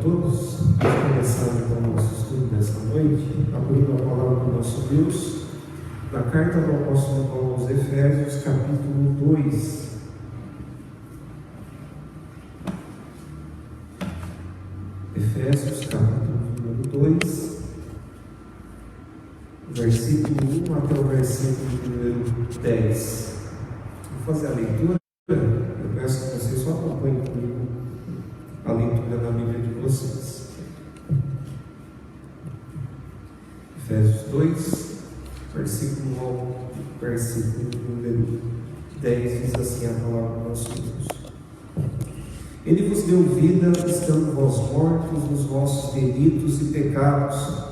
todos. Vamos começar então o nosso estudo desta noite, abrindo a palavra do nosso Deus, na carta do apóstolo Paulo aos Efésios, capítulo 2. Efésios, capítulo número 2, versículo 1 até o versículo número 10. Vou fazer a leitura. Eu peço que vocês só acompanhem comigo a leitura da Bíblia de vocês. Efésios 2, versículo 1 ao versículo número 10, diz assim a palavra do nosso Deus. Ele vos deu vida, estando vós mortos nos vossos delitos e pecados,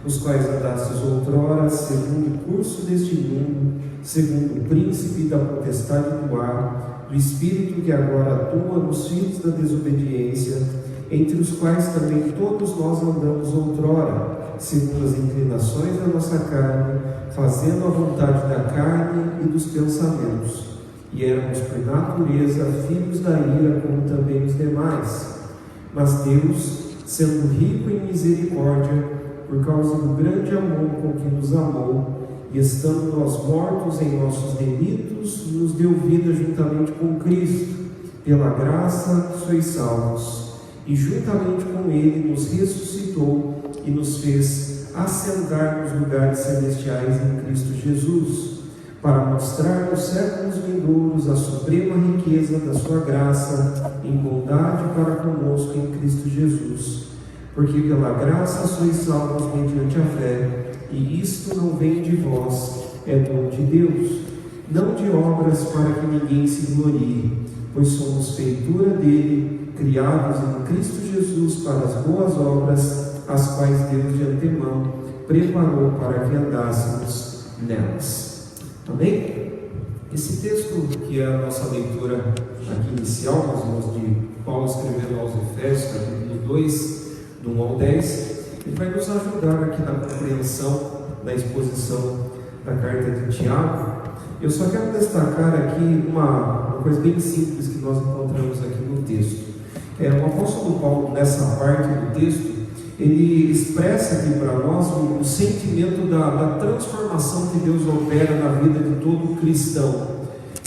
os quais andastes outrora, segundo o curso deste mundo, segundo o príncipe da potestade do ar, do espírito que agora atua nos filhos da desobediência, entre os quais também todos nós andamos outrora, segundo as inclinações da nossa carne, fazendo a vontade da carne e dos pensamentos. E éramos por natureza filhos da ira, como também os demais. Mas Deus, sendo rico em misericórdia, por causa do grande amor com que nos amou, e estando nós mortos em nossos delitos, nos deu vida juntamente com Cristo. Pela graça sois salvos. E juntamente com Ele nos ressuscitou e nos fez assentar nos lugares celestiais em Cristo Jesus, para mostrar nos séculos vindouros a suprema riqueza da sua graça em bondade para conosco em Cristo Jesus. Porque pela graça sois salvos mediante a fé, e isto não vem de vós, é dom de Deus, não de obras para que ninguém se glorie, pois somos feitura dele, criados em Cristo Jesus para as boas obras, as quais Deus de antemão preparou para que andássemos nelas. Amém? Esse texto, que é a nossa leitura aqui inicial, nós vamos de Paulo escrevendo aos Efésios, capítulo 2, do 1 ao 10, ele vai nos ajudar aqui na compreensão da exposição da carta de Tiago. Eu só quero destacar aqui uma coisa bem simples que nós encontramos aqui no texto. O apóstolo Paulo, nessa parte do texto, ele expressa aqui para nós o sentimento da transformação que Deus opera na vida de todo cristão.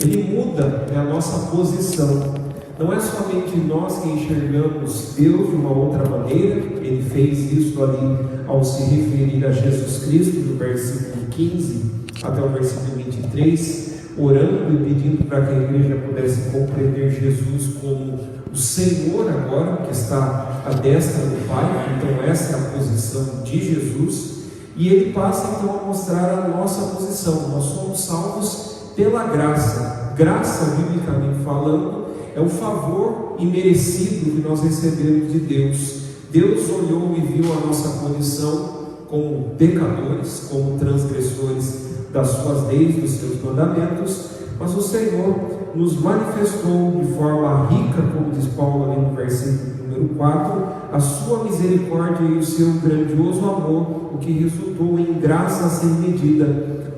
Ele muda a nossa posição. Não é somente nós que enxergamos Deus de uma outra maneira. Ele fez isso ali ao se referir a Jesus Cristo, do versículo 15 até o versículo 23, orando e pedindo para que a igreja pudesse compreender Jesus como o Senhor agora, que está à destra do Pai. Então essa é a posição de Jesus, e ele passa então a mostrar a nossa posição. Nós somos salvos pela graça. Graça, biblicamente falando, é o favor imerecido que nós recebemos de Deus. Deus olhou e viu a nossa condição como pecadores, como transgressores das suas leis, dos seus mandamentos, mas o Senhor nos manifestou de forma rica, como diz Paulo ali no versículo número 4, a sua misericórdia e o seu grandioso amor, o que resultou em graça sem medida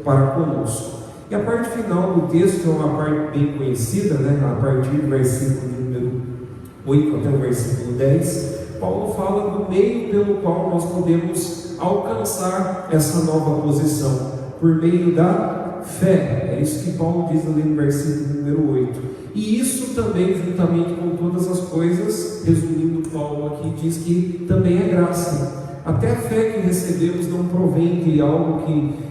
para conosco. E a parte final do texto é uma parte bem conhecida, a partir do versículo número 8 até o versículo 10, Paulo fala do meio pelo qual nós podemos alcançar essa nova posição, por meio da fé. É isso que Paulo diz ali no versículo número 8. E isso também, juntamente com todas as coisas, resumindo Paulo aqui, diz que também é graça. Até a fé que recebemos não provém de algo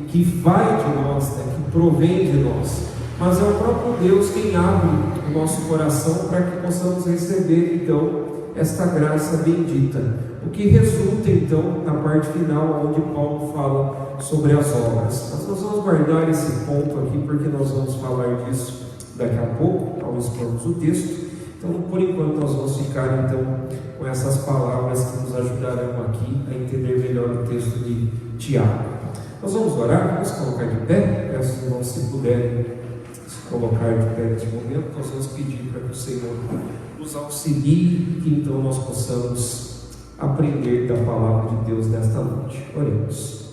que vai de nós, que provém de nós, mas é o próprio Deus quem abre o nosso coração para que possamos receber então esta graça bendita, o que resulta então na parte final, onde Paulo fala sobre as obras. Mas nós vamos guardar esse ponto aqui, porque nós vamos falar disso daqui a pouco, ao expormos o texto. Então, por enquanto, nós vamos ficar então com essas palavras que nos ajudarão aqui a entender melhor o texto de Tiago. Nós vamos orar, vamos colocar de pé. Peço que irmãos, se puderem se colocar de pé neste momento, nós vamos pedir para que o Senhor nos auxilie, que então nós possamos aprender da palavra de Deus nesta noite. Oremos.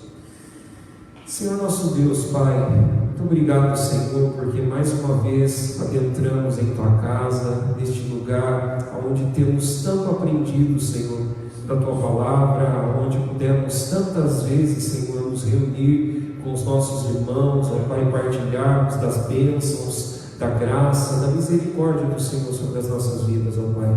Senhor nosso Deus, Pai, muito obrigado, Senhor, porque mais uma vez adentramos em Tua casa, neste lugar onde temos tanto aprendido, Senhor, da Tua Palavra, onde pudemos tantas vezes, Senhor, nos reunir com os nossos irmãos, ó Pai, partilharmos das bênçãos, da graça, da misericórdia do Senhor sobre as nossas vidas, ó Pai.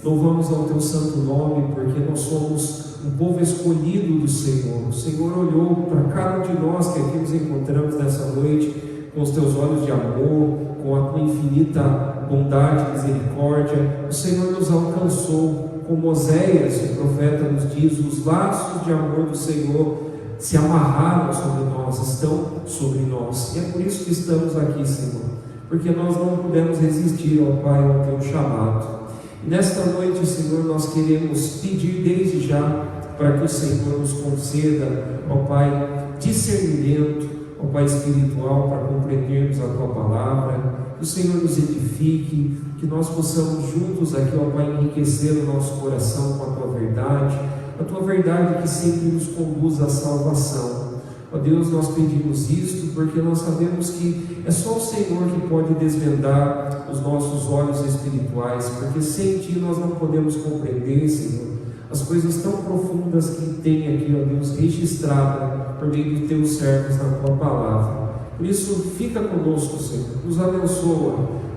Louvamos ao Teu santo nome, porque nós somos um povo escolhido do Senhor. O Senhor olhou para cada um de nós que aqui nos encontramos nessa noite, com os Teus olhos de amor, com a Tua infinita bondade e misericórdia. O Senhor nos alcançou, como Oséias, o profeta, nos diz: os laços de amor do Senhor se amarraram sobre nós, estão sobre nós. E é por isso que estamos aqui, Senhor, porque nós não pudemos resistir, ó Pai, ao Teu chamado. E nesta noite, Senhor, nós queremos pedir desde já para que o Senhor nos conceda, ó Pai, discernimento, ó Pai espiritual, para compreendermos a Tua palavra, que o Senhor nos edifique, que nós possamos juntos aqui, ó Pai, enriquecer o nosso coração com a Tua verdade, a Tua verdade que sempre nos conduz à salvação. Ó Deus, nós pedimos isto porque nós sabemos que é só o Senhor que pode desvendar os nossos olhos espirituais, porque sem Ti nós não podemos compreender, Senhor, as coisas tão profundas que tem aqui, ó Deus, registrada por meio dos Teus servos na Tua palavra. Por isso, fica conosco, Senhor, nos abençoa,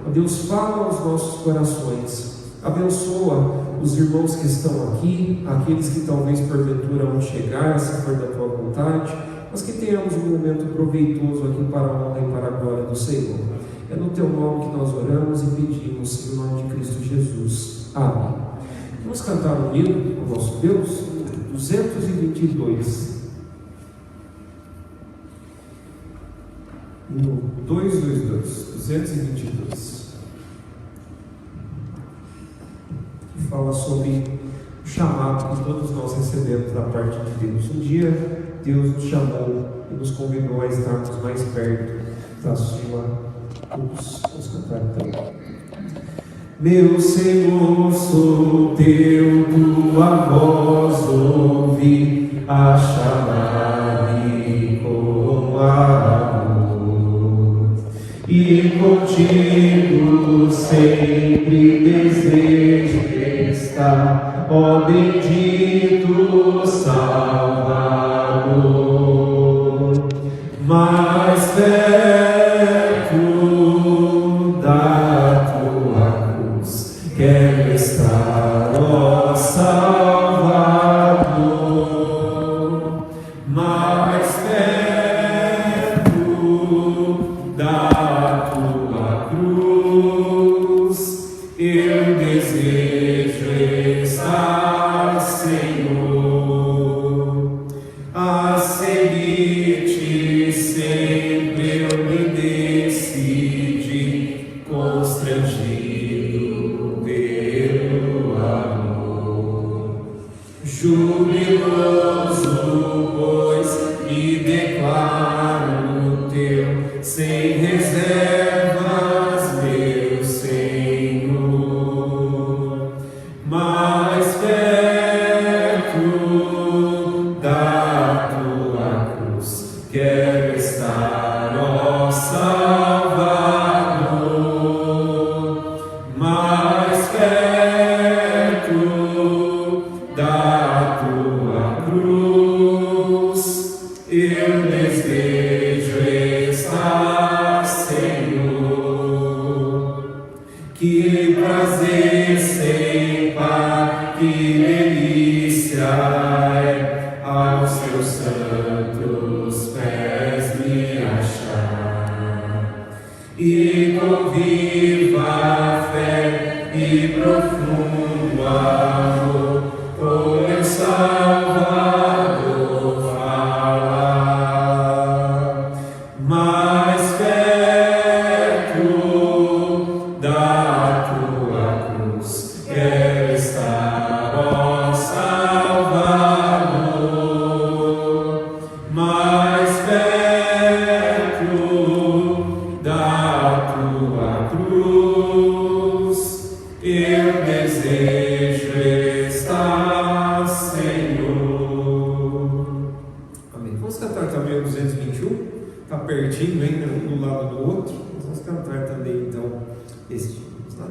ó Deus, fala aos nossos corações, abençoa os irmãos que estão aqui, aqueles que talvez porventura vão chegar, se for da Tua vontade, mas que tenhamos um momento proveitoso aqui para a honra e para a glória do Senhor. É no Teu nome que nós oramos e pedimos, em nome de Cristo Jesus. Amém. Vamos cantar um hino ao nosso Deus, 222. No 222. Que fala sobre o chamado que todos nós recebemos da parte de Deus. Um dia Deus nos chamou e nos convidou a estarmos mais perto da Sua cruz. Vamos cantar então. Meu Senhor, sou Teu, Tua voz ouvi a chamar-me com amor, e contigo sempre desejo estar, ó bendito Salvador, mais perto da Tua cruz quero estar, ó Salvador, mais perto da Tua cruz eu desejo estar, Senhor, a seguir-Te sempre eu me decidi, constrangido pelo amor, jubiloso, pois me declaro Teu, sem reservas, meu Senhor, mais perto da Tua cruz quero estar, ó Salvador, mais perto da Tua cruz eu desejo estar, Senhor. Que prazer sem par, que delícia é aos Teus santos pés me achar, e com viva fé e profundo amor com meu Salvador falar, mais perto da Tua cruz quero estar, ó Salvador, mais perto da Tua cruz eu desejo estar, Senhor. Amém. Vamos cantar também o 221, está pertinho ainda, um do lado do outro. Vamos cantar também então este hino, tá?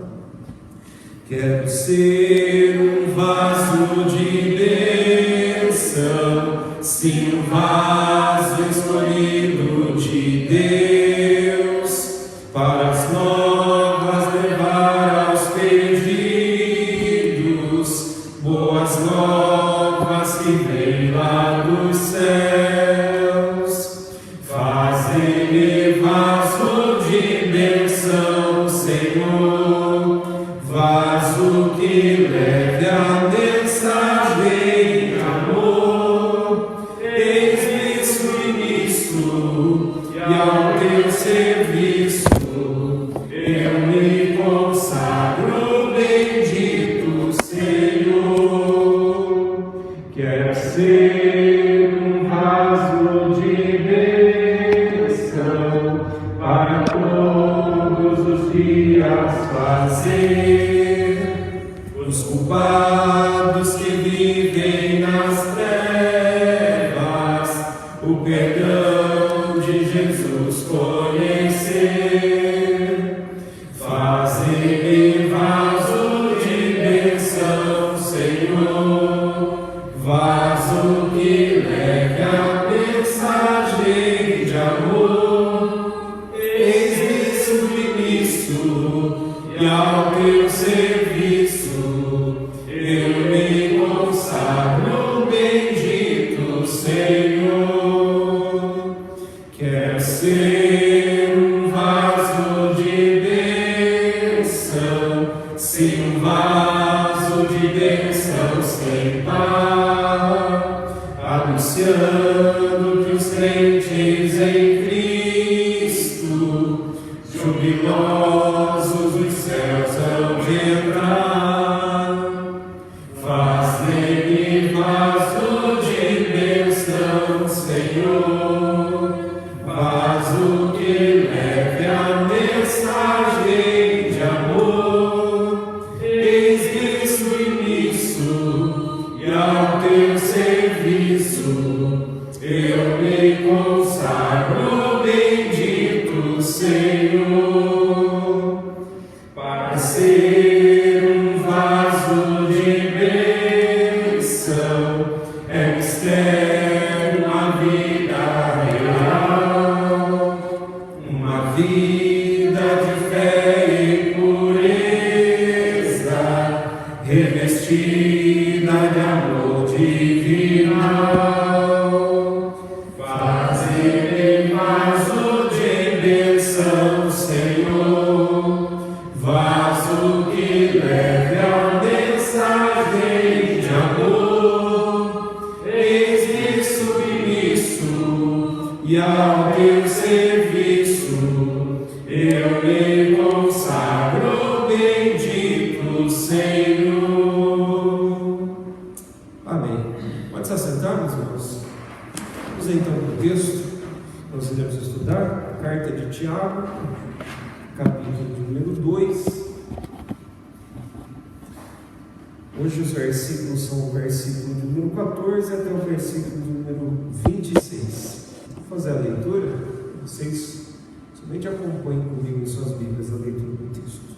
Quero ser um vaso de bênção, sim, um vaso escolhido de Deus, para as novas levar aos perdidos, boas novas que vêm lá dos céus. Faze-me vaso de bênção, Senhor, vaso que leve a mensagem de amor. Eis-me submisso e ao teu serviço eu me consagro, bendito Senhor. Quero ser um vaso de bênção para todos os dias fazer os culpados que vivem nas trevas o perdão de Jesus conhecer. Faze-me vaso de bênção, Senhor, vaso que leve a mensagem de amor. Eis-me submisso e ao teu serviço eu me consagro, bendito Senhor. Quero ser um vaso de bênção, sim, um vaso de bênção sem par, anunciando que os crentes em Cristo, jubilosos os céus hão de entrar. Faz-me vaso de bênção, Senhor, vaso que leve a mensagem de amor. Eis-me submisso e ao teu serviço eu me consagro, bendito Senhor. Para ser um vaso de bênção é mistério, uma vida real, uma vida de fé e pureza, revestida de amor divinal. Faze-me vaso de bênção, Senhor, vaso que leve a mensagem de amor. Eis-me submisso e ao teu serviço eu me consagro, bendito Senhor. Amém. Pode se assentar, meus irmãos. Vamos então para o texto. Nós iremos estudar a carta de Tiago, capítulo de número 2. Hoje os versículos são o versículo de número 14 até o versículo de número 26. Vou fazer a leitura, vocês somente acompanhem comigo em suas Bíblias a leitura do texto.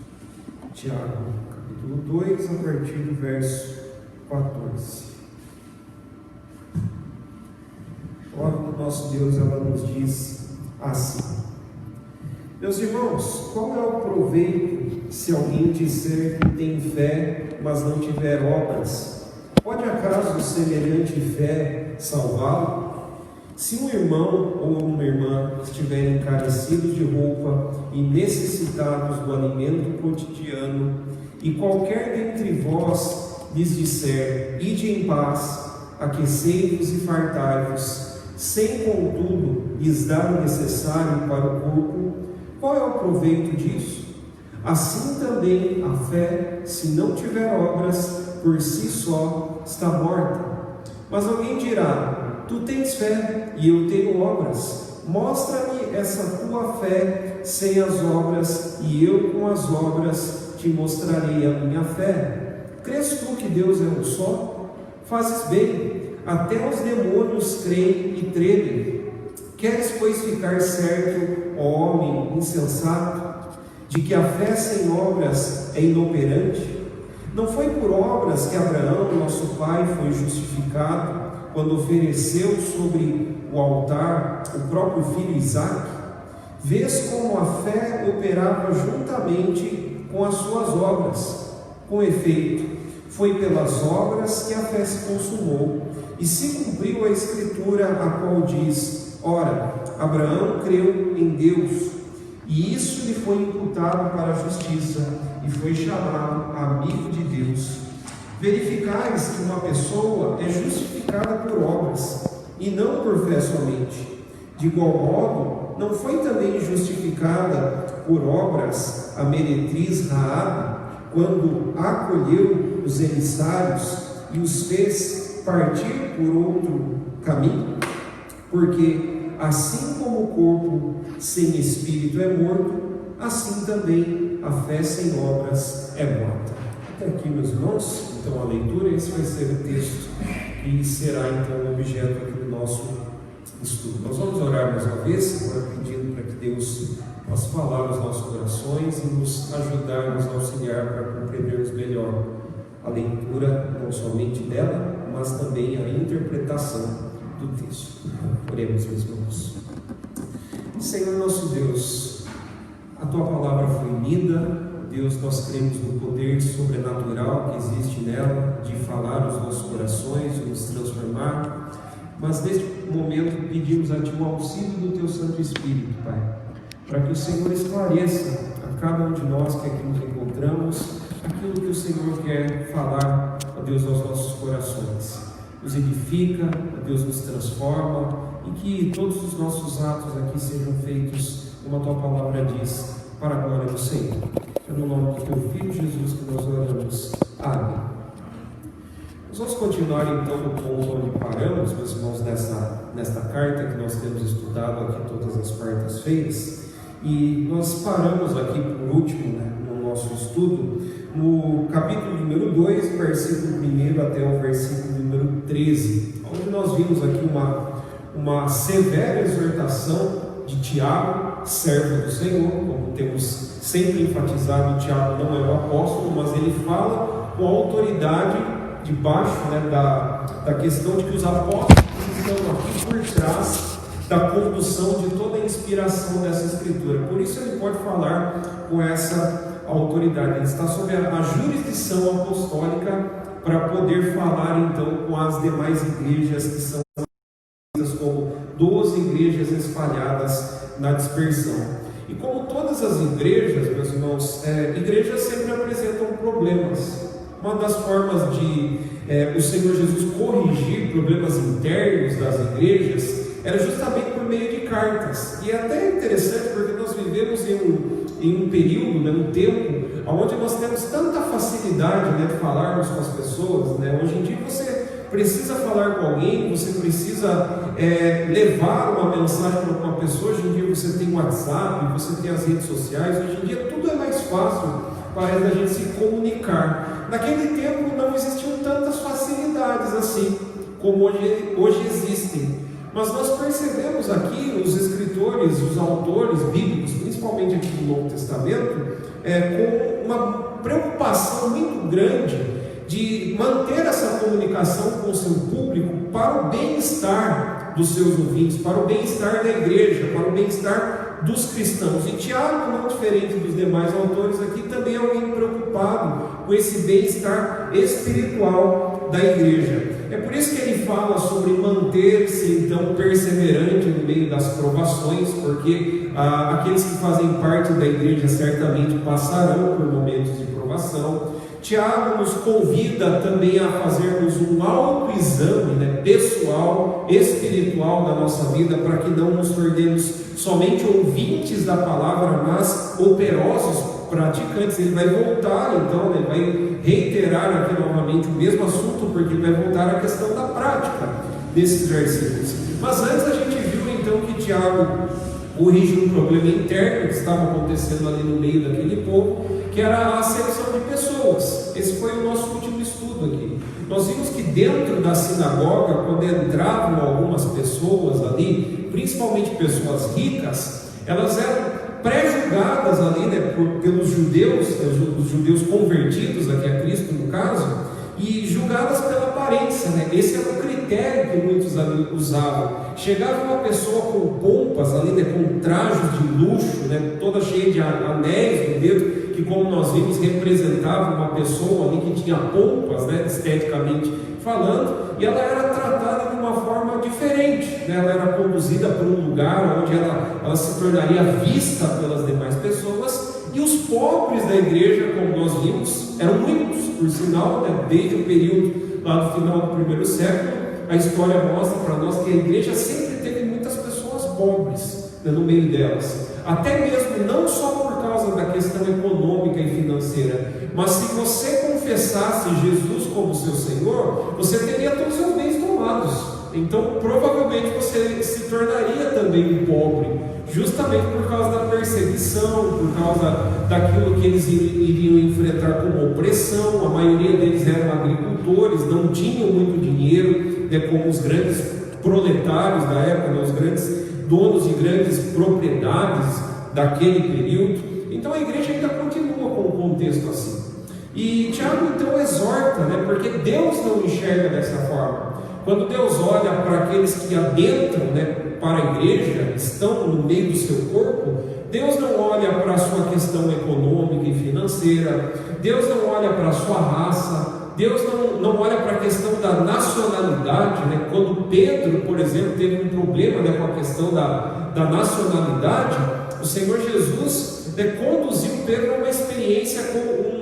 Tiago, capítulo 2, a partir do verso 14. A palavra do nosso Deus, ela nos diz assim: meus irmãos, qual é o proveito se alguém disser que tem fé, mas não tiver obras? Pode acaso semelhante fé salvá-lo? Se um irmão ou uma irmã estiverem carecidos de roupa e necessitados do alimento cotidiano, e qualquer dentre vós lhes disser: ide em paz, aquecei-vos e fartai-vos, sem contudo lhes dar o necessário para o corpo, qual é o proveito disso? Assim também a fé, se não tiver obras, por si só está morta. Mas alguém dirá: tu tens fé e eu tenho obras. Mostra-me essa tua fé sem as obras, e eu com as obras te mostrarei a minha fé. Crês tu que Deus é um só? Fazes bem, até os demônios creem e tremem. Queres, pois, ficar certo, ó homem insensato, de que a fé sem obras é inoperante? Não foi por obras que Abraão, nosso pai, foi justificado quando ofereceu sobre o altar o próprio filho Isaque? Vês como a fé operava juntamente com as suas obras. Com efeito, foi pelas obras que a fé se consumou, e se cumpriu a Escritura, a qual diz: ora, Abraão creu em Deus, e isso lhe foi imputado para a justiça, e foi chamado amigo de Deus. Verificais que uma pessoa é justificada por obras, e não por fé somente. De igual modo, não foi também justificada por obras a meretriz Raabe, quando acolheu os emissários e os fez partir por outro caminho? Porque assim como o corpo sem espírito é morto, assim também a fé sem obras é morta. Até aqui, meus irmãos, então a leitura, esse vai ser o texto que será então o objeto aqui do nosso estudo. Nós vamos orar mais uma vez, agora pedindo para que Deus possa falar nos nossos corações e nos ajudar, nos auxiliar para compreendermos melhor a leitura, não somente dela, mas também a interpretação do texto. Oremos, meus irmãos. Senhor nosso Deus, a Tua palavra foi lida. Deus, nós cremos no poder sobrenatural que existe nela, de falar aos nossos corações, de nos transformar. Mas neste momento pedimos a Ti o auxílio do Teu Santo Espírito, Pai, para que o Senhor esclareça a cada um de nós que aqui nos encontramos aquilo que o Senhor quer falar, ó Deus, aos nossos corações. Nos edifica, ó Deus, nos transforma, e que todos os nossos atos aqui sejam feitos, como a Tua palavra diz, para a glória do Senhor. É no nome do Teu Filho Jesus que nós oramos. Amém. Nós vamos continuar então no ponto onde paramos, meus irmãos, nesta carta que nós temos estudado aqui todas as quartas-feiras. E nós paramos aqui por último, no nosso estudo, no capítulo número 2, versículo 1 até o versículo número 13, onde nós vimos aqui uma severa exortação de Tiago, servo do Senhor. Como temos sempre enfatizado, Tiago não é o apóstolo, mas ele fala com autoridade debaixo da questão de que os apóstolos estão aqui por trás da condução de toda a inspiração dessa escritura. Por isso ele pode falar com essa autoridade. Ele está sob a jurisdição apostólica para poder falar então com as demais igrejas que são como 12 igrejas espalhadas na dispersão. E como todas as igrejas, meus irmãos, igrejas sempre apresentam problemas. Uma das formas de o Senhor Jesus corrigir problemas internos das igrejas era justamente por meio de cartas. E é até interessante porque nós vivemos em um período, um tempo, onde nós temos tanta facilidade de falarmos com as pessoas. Hoje em dia você precisa falar com alguém, você precisa levar uma mensagem para uma pessoa. Hoje em dia você tem o WhatsApp, você tem as redes sociais. Hoje em dia tudo é mais fácil para a gente se comunicar. Naquele tempo não existiam tantas facilidades assim como hoje existem. Mas nós percebemos aqui os escritores, os autores bíblicos, principalmente aqui do Novo Testamento, com uma preocupação muito grande de manter essa comunicação com o seu público para o bem-estar dos seus ouvintes, para o bem-estar da igreja, para o bem-estar dos cristãos. E Tiago, não diferente dos demais autores aqui, também é alguém preocupado com esse bem-estar espiritual da igreja. É por isso que ele fala sobre manter-se então perseverante no meio das provações, porque aqueles que fazem parte da igreja certamente passarão por momentos de provação. Tiago nos convida também a fazermos um autoexame pessoal, espiritual da nossa vida, para que não nos tornemos somente ouvintes da palavra, mas operosos praticantes. Ele vai voltar então, ele vai reiterar aqui novamente o mesmo assunto, porque vai voltar à questão da prática desses versículos. Mas antes a gente viu então que Tiago corrige um problema interno que estava acontecendo ali no meio daquele povo, que era a acepção de pessoas. Esse foi o nosso último estudo aqui. Nós vimos que dentro da sinagoga, quando entravam algumas pessoas ali, principalmente pessoas ricas, elas eram pré-julgadas julgadas ali, né, pelos judeus, os judeus convertidos aqui a Cristo no caso, e julgadas pela aparência, né? Esse era o critério que muitos ali usavam. Chegava uma pessoa com pompas ali, né, com trajes de luxo, né, toda cheia de anéis no dedo, que, como nós vimos, representava uma pessoa ali que tinha pompas, né, esteticamente falando, e ela era tratada de uma forma diferente, né? Ela era conduzida para um lugar onde ela se tornaria vista pelas demais pessoas. E os pobres da igreja, como nós vimos, eram muitos, por sinal, né? Desde o período lá do final do primeiro século, a história mostra para nós que a igreja sempre teve muitas pessoas pobres, né, no meio delas, até mesmo não só por causa da questão econômica e financeira, mas se você confessasse Jesus como seu Senhor, você teria todos os seus bens tomados. Então provavelmente você se tornaria também um pobre, justamente por causa da perseguição, por causa daquilo que eles iriam enfrentar como opressão. A maioria deles eram agricultores, não tinham muito dinheiro, né, como os grandes proletários da época, né, os grandes donos de grandes propriedades daquele período. Então a igreja ainda continua com um contexto assim. E Tiago então exorta, né, porque Deus não enxerga dessa forma. Quando Deus olha para aqueles que adentram, né, para a igreja, estão no meio do seu corpo, Deus não olha para a sua questão econômica e financeira, Deus não olha para a sua raça, Deus não olha para a questão da nacionalidade, né? Quando Pedro, por exemplo, teve um problema, né, com a questão da nacionalidade, o Senhor Jesus, né, conduziu Pedro a uma experiência com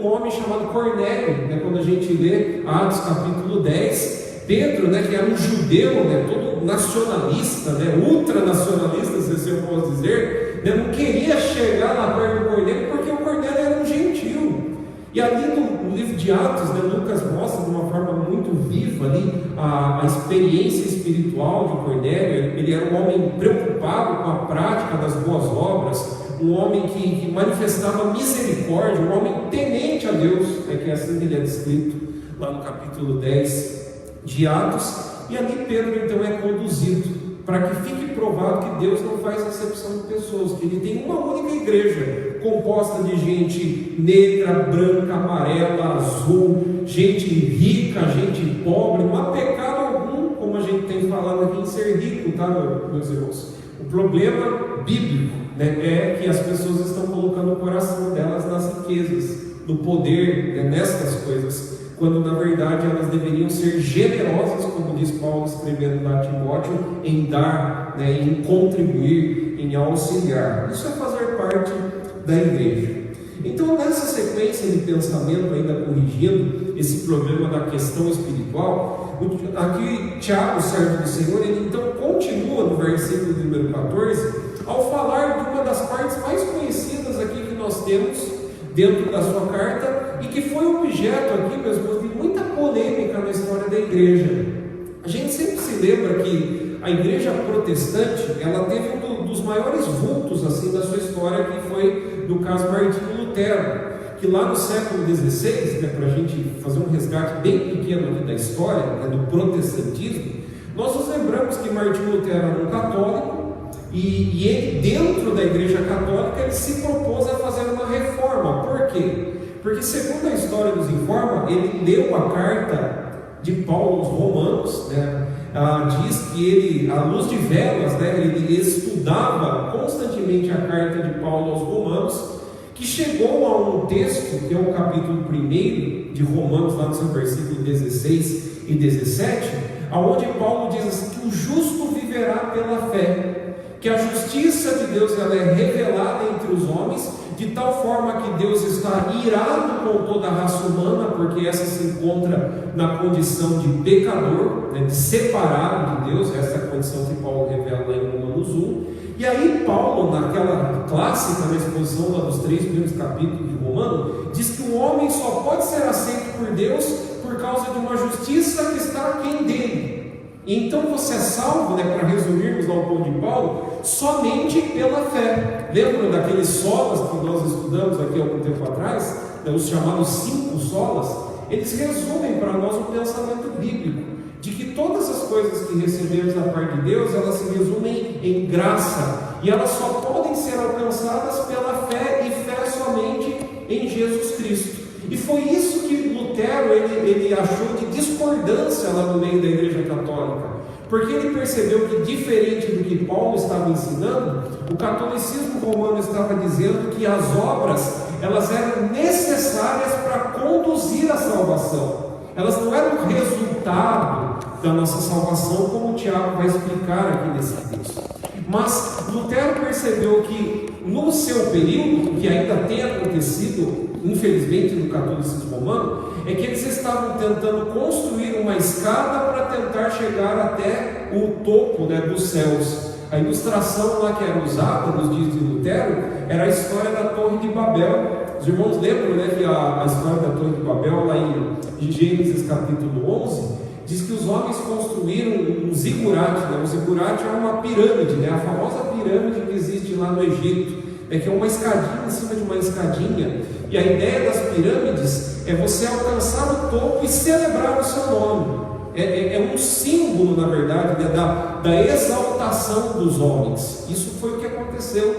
um homem chamado Cornélio, né? Quando a gente lê Atos capítulo 10, Pedro, né, que era um judeu, né, todo nacionalista, né, ultranacionalista, se assim eu posso dizer, né, não queria chegar lá perto do Cornélio, porque o Cornélio era um gentil. E ali no livro de Atos, né, Lucas mostra de uma forma muito viva ali a experiência espiritual de Cornélio. Ele era um homem preocupado com a prática das boas obras, um homem que manifestava misericórdia, um homem temente a Deus, né, que é assim que ele é descrito lá no capítulo 10 de Atos. E ali Pedro então é conduzido para que fique provado que Deus não faz acepção de pessoas, que Ele tem uma única igreja composta de gente negra, branca, amarela, azul, gente rica, gente pobre. Não há pecado algum, como a gente tem falado aqui, em ser rico, tá, meus irmãos? O problema bíblico, né, é que as pessoas estão colocando o coração delas nas riquezas, no poder, né, nestas coisas, quando na verdade elas deveriam ser generosas, como diz Paulo escrevendo lá a Timóteo, em dar, né, em contribuir, em auxiliar. Isso é fazer parte da igreja. Então, nessa sequência de pensamento, ainda corrigindo esse problema da questão espiritual, aqui Tiago, servo do Senhor, ele então continua no versículo número 14, ao falar de uma das partes mais conhecidas aqui que nós temos dentro da sua carta, e que foi objeto aqui, meus irmãos, de muita polêmica na história da igreja. A gente sempre se lembra que a igreja protestante, ela teve um dos maiores vultos assim da sua história, que foi no caso Martinho Lutero, que lá no século XVI, né, para a gente fazer um resgate bem pequeno aqui da história, né, do protestantismo, nós nos lembramos que Martinho Lutero era um católico, e ele, dentro da igreja católica, ele se propôs a fazer uma reforma. Por quê? Porque, segundo a história nos informa, ele leu a carta de Paulo aos Romanos, né? Diz que ele, à luz de velas, né, ele estudava constantemente a carta de Paulo aos Romanos, que chegou a um texto, que é o capítulo 1 de Romanos, lá no seu versículo 16 e 17, aonde Paulo diz assim, que o justo viverá pela fé, que a justiça de Deus ela é revelada entre os homens, de tal forma que Deus está irado com toda a raça humana, porque essa se encontra na condição de pecador, né, de separado de Deus. Essa é a condição que Paulo revela lá em Romanos 1. E aí Paulo, naquela clássica, na exposição lá dos 3 primeiros capítulos de Romanos, diz que o homem só pode ser aceito por Deus por causa de uma justiça que está aquém dele. Então você é salvo, né, para resumirmos lá o ponto de Paulo, somente pela fé. Lembram daqueles solas que nós estudamos aqui há algum tempo atrás, né, os chamados 5 solas? Eles resumem para nós o pensamento bíblico, de que todas as coisas que recebemos da parte de Deus, elas se resumem em graça, e elas só podem ser alcançadas pela fé e Cristo. E foi isso que Lutero ele achou de discordância lá no meio da Igreja Católica, porque ele percebeu que, diferente do que Paulo estava ensinando, o catolicismo romano estava dizendo que as obras elas eram necessárias para conduzir a salvação, elas não eram o resultado da nossa salvação, como o Tiago vai explicar aqui nesse texto. Mas Lutero percebeu que no seu período, que ainda tem acontecido, infelizmente, no catolicismo romano, é que eles estavam tentando construir uma escada para tentar chegar até o topo, né, dos céus. A ilustração lá que era usada nos dias de Lutero era a história da Torre de Babel. Os irmãos lembram, né, que a história da Torre de Babel, lá em Gênesis capítulo 11, diz que os homens construíram um zigurate, né? O zigurate é uma pirâmide, né? A famosa pirâmide que existe lá no Egito, que é uma escadinha em cima de uma escadinha, e a ideia das pirâmides é você alcançar o topo e celebrar o seu nome. É um símbolo, na verdade, da exaltação dos homens. Isso foi o que aconteceu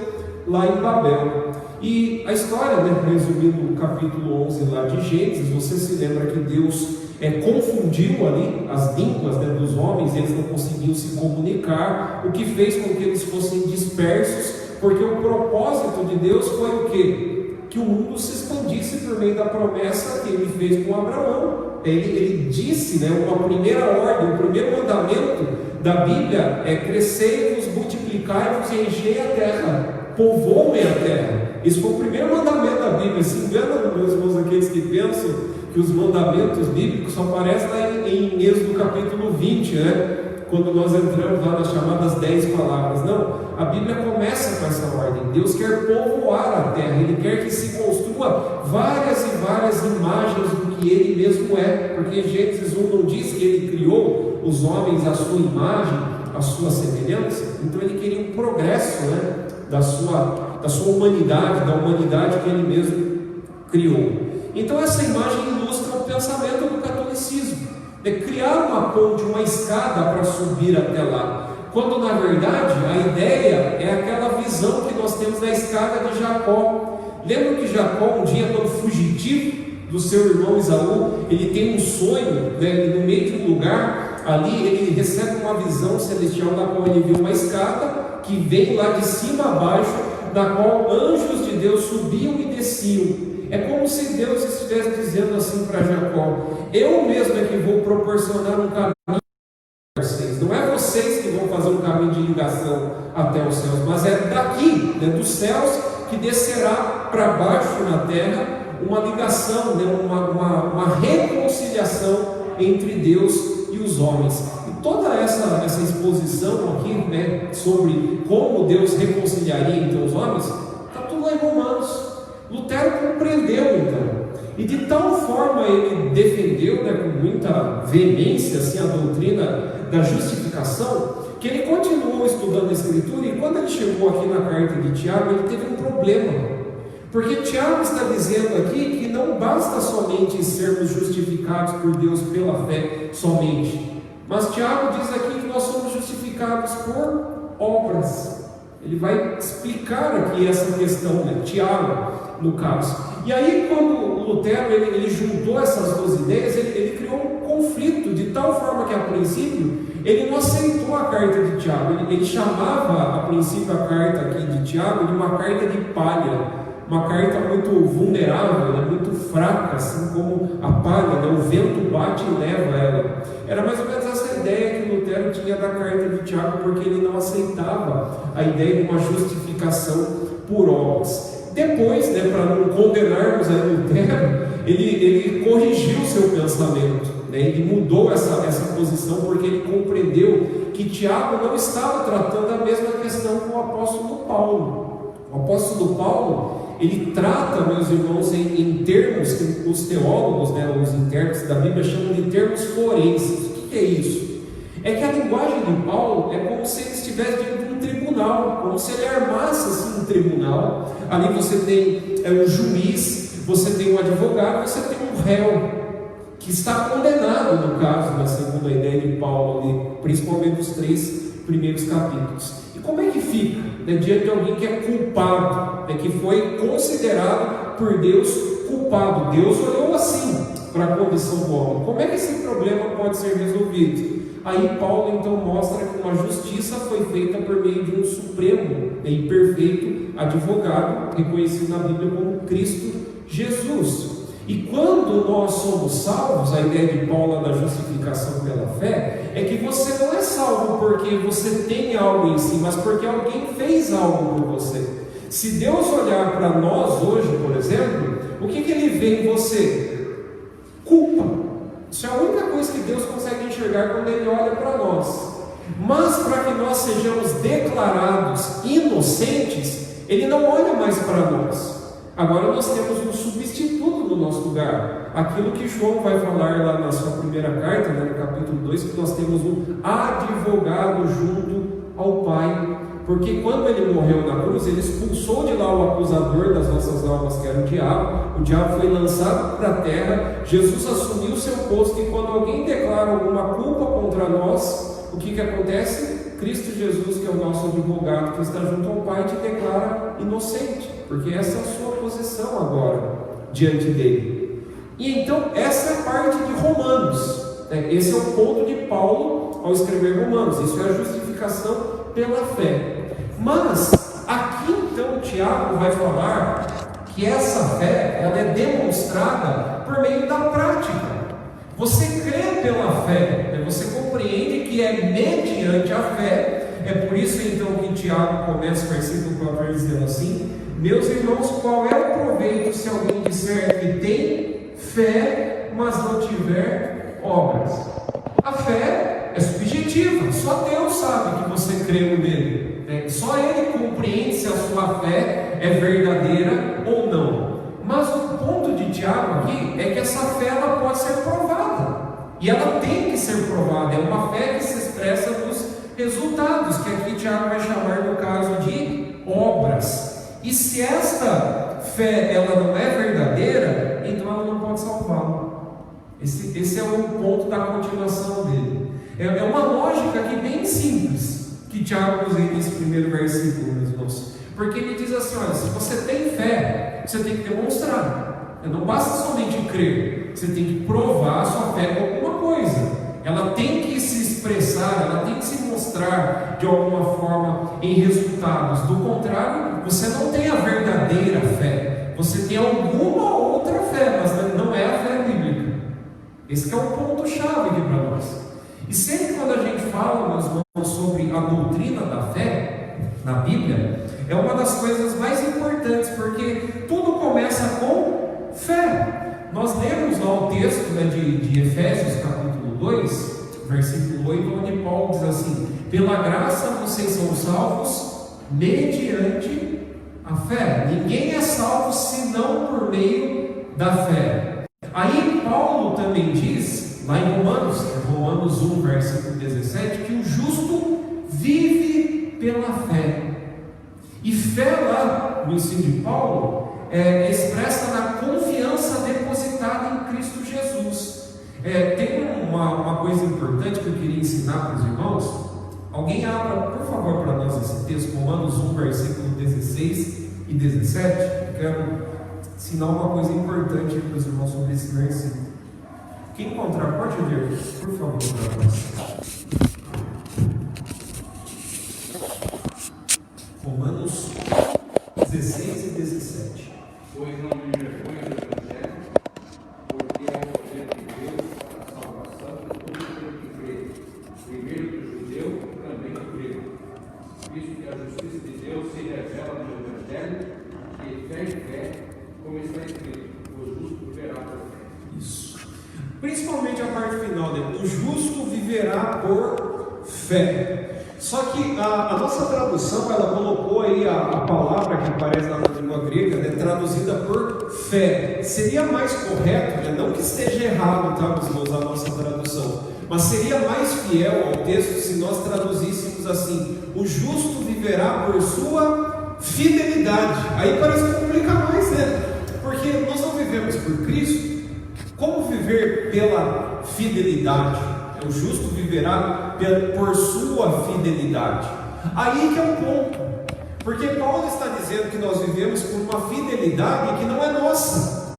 lá em Babel. E a história, né, resumindo o capítulo 11 lá de Gênesis, você se lembra que Deus confundiu ali as línguas, né, dos homens, eles não conseguiam se comunicar, o que fez com que eles fossem dispersos, porque o propósito de Deus foi o quê? Que o mundo se expandisse por meio da promessa que ele fez com Abraão. Ele disse, né, uma primeira ordem, o primeiro mandamento da Bíblia é: crescei-vos, multiplicai-vos e enchei a terra, povoem a terra. Esse foi o primeiro mandamento da Bíblia. Se enganam, meus irmãos, aqueles que pensam que os mandamentos bíblicos só aparecem lá em Êxodo capítulo 20, né? Quando nós entramos lá nas chamadas 10 palavras. Não, a Bíblia começa com essa ordem. Deus quer povoar a terra, Ele quer que se construa várias e várias imagens do que Ele mesmo é, porque Gênesis 1 não diz que Ele criou os homens à sua imagem, à sua semelhança. Então Ele queria um progresso, né, da sua humanidade, da humanidade que Ele mesmo criou. Então essa imagem ilustra o pensamento do catolicismo, criar uma ponte, uma escada para subir até lá, quando na verdade a ideia é aquela visão que nós temos da escada de Jacó. Lembra que Jacó, um dia, quando fugitivo do seu irmão Esaú, ele tem um sonho, né, no meio de um lugar ali, ele recebe uma visão celestial na qual ele vê uma escada que vem lá de cima a baixo, da qual anjos de Deus subiam e desciam. É como se Deus estivesse dizendo assim para Jacó: eu mesmo é que vou proporcionar um caminho para vocês. Não é vocês que vão fazer um caminho de ligação até os céus, mas é daqui, né, dos céus, que descerá para baixo na terra uma ligação, né, uma reconciliação entre Deus e os homens. E toda essa exposição aqui, né, sobre como Deus reconciliaria entre os homens, está tudo lá em Romanos. Lutero compreendeu, então, e de tal forma ele defendeu, né, com muita veemência assim, a doutrina da justificação, que ele continuou estudando a Escritura. E quando ele chegou aqui na carta de Tiago, ele teve um problema, porque Tiago está dizendo aqui que não basta somente sermos justificados por Deus pela fé somente, mas Tiago diz aqui que nós somos justificados por obras. Ele vai explicar aqui essa questão, né? Tiago, no caso. E aí, quando Lutero ele juntou essas duas ideias, ele criou um conflito, de tal forma que, a princípio, ele não aceitou a carta de Tiago. Ele chamava, a princípio, a carta aqui de Tiago de uma carta de palha, uma carta muito vulnerável, né? Muito fraca, assim como a palha, né? O vento bate e leva ela. Era mais ou menos essa ideia que Lutero tinha da carta de Tiago, porque ele não aceitava a ideia de uma justificação por obras. Depois, né, para não condenarmos a Lutero, ele corrigiu o seu pensamento, né? Ele mudou essa posição, porque ele compreendeu que Tiago não estava tratando a mesma questão com o apóstolo Paulo. O apóstolo Paulo, ele trata, meus irmãos, em termos que os teólogos, né, os intérpretes da Bíblia chamam de termos forenses. O que é isso? É que a linguagem de Paulo é como se ele estivesse diante de um tribunal, como se ele armasse assim um tribunal. Ali você tem um juiz, você tem um advogado, você tem um réu que está condenado, no caso, na segunda ideia de Paulo, ali, principalmente os 3 primeiros capítulos. E como é que fica, né, diante de alguém que é culpado, né, que foi considerado por Deus culpado? culpado. Deus olhou assim para a condição do homem. Como é que esse problema pode ser resolvido? Aí Paulo então mostra que uma justiça foi feita por meio de um supremo e perfeito advogado, reconhecido na Bíblia como Cristo Jesus. E quando nós somos salvos, a ideia de Paulo da justificação pela fé, é que você não é salvo porque você tem algo em si, mas porque alguém fez algo por você. Se Deus olhar para nós hoje, por exemplo, o que ele vê em você? Culpa. Isso é a única coisa que Deus consegue enxergar quando Ele olha para nós. Mas para que nós sejamos declarados inocentes, Ele não olha mais para nós. Agora nós temos um substituto no nosso lugar. Aquilo que João vai falar lá na sua primeira carta, no capítulo 2, que nós temos um advogado junto ao Pai. Porque quando Ele morreu na cruz, Ele expulsou de lá o acusador das nossas almas, que era o diabo foi lançado para a terra, Jesus assumiu o seu posto, e quando alguém declara alguma culpa contra nós, o que acontece? Cristo Jesus, que é o nosso advogado, que está junto ao Pai, te declara inocente, porque essa é a sua posição agora, diante dele. E então, essa é a parte de Romanos, esse é o ponto de Paulo ao escrever Romanos, isso é a justificação pela fé. Mas aqui então Tiago vai falar que essa fé ela é demonstrada por meio da prática. Você crê pela fé, você compreende que é mediante a fé. É por isso então que Tiago começa o versículo 14 dizendo assim: meus irmãos, qual é o proveito se alguém disser que tem fé, mas não tiver obras? A fé é subjetiva, só Deus sabe que você creu nele. Só Ele compreende se a sua fé é verdadeira ou não. Mas o ponto de Tiago aqui é que essa fé ela pode ser provada. E ela tem que ser provada. É uma fé que se expressa nos resultados, que aqui Tiago vai chamar no caso de obras. E se esta fé ela não é verdadeira, então ela não pode salvá-lo. Esse é o ponto da continuação dele. É uma lógica aqui bem simples que Tiago usa nesse primeiro versículo, meus irmãos. Porque ele diz assim: olha, se você tem fé, você tem que demonstrar. Não basta somente crer, você tem que provar a sua fé com alguma coisa. Ela tem que se expressar, ela tem que se mostrar de alguma forma em resultados. Do contrário, você não tem a verdadeira fé. Você tem alguma outra fé, mas não é a fé bíblica. Esse que é o ponto-chave aqui para nós. E sempre quando a gente fala, meus irmãos, sobre a doutrina da fé na Bíblia, é uma das coisas mais importantes, porque tudo começa com fé. Nós lemos lá o texto de Efésios capítulo 2, versículo 8, onde Paulo diz assim: pela graça vocês são salvos mediante a fé. Ninguém é salvo senão por meio da fé. Aí Paulo também diz, lá em Romanos 1, versículo 17, que o justo vive pela fé. E fé lá no ensino de Paulo é expressa na confiança depositada em Cristo Jesus. Tem uma coisa importante que eu queria ensinar para os irmãos. Alguém abra, por favor, para nós esse texto, Romanos 1, versículo 16 e 17. Eu quero ensinar uma coisa importante para os irmãos sobre esse versículo. Quem encontrar, pode ler, por favor, para nós. Romanos 16 e 17. Pois não me envergonho do Evangelho, porque é o poder de Deus para a salvação de todo aquele que crê, primeiro do judeu e também do grego. Visto que a justiça de Deus se revela no Evangelho, que fé em fé, como está escrito, o justo viverá por fé. Isso. Principalmente a parte final, o justo viverá por fé. Só que a nossa tradução, ela colocou aí a palavra que aparece na língua grega, traduzida por fé. Seria mais correto, não que esteja errado, tá, meus irmãos, a nossa tradução, mas seria mais fiel ao texto se nós traduzíssemos assim: o justo viverá por sua fidelidade. Aí parece que complica mais, porque nós não vivemos por Cristo. Como viver pela fidelidade? O justo viverá por sua fidelidade. Aí que é o ponto. Porque Paulo está dizendo que nós vivemos por uma fidelidade que não é nossa.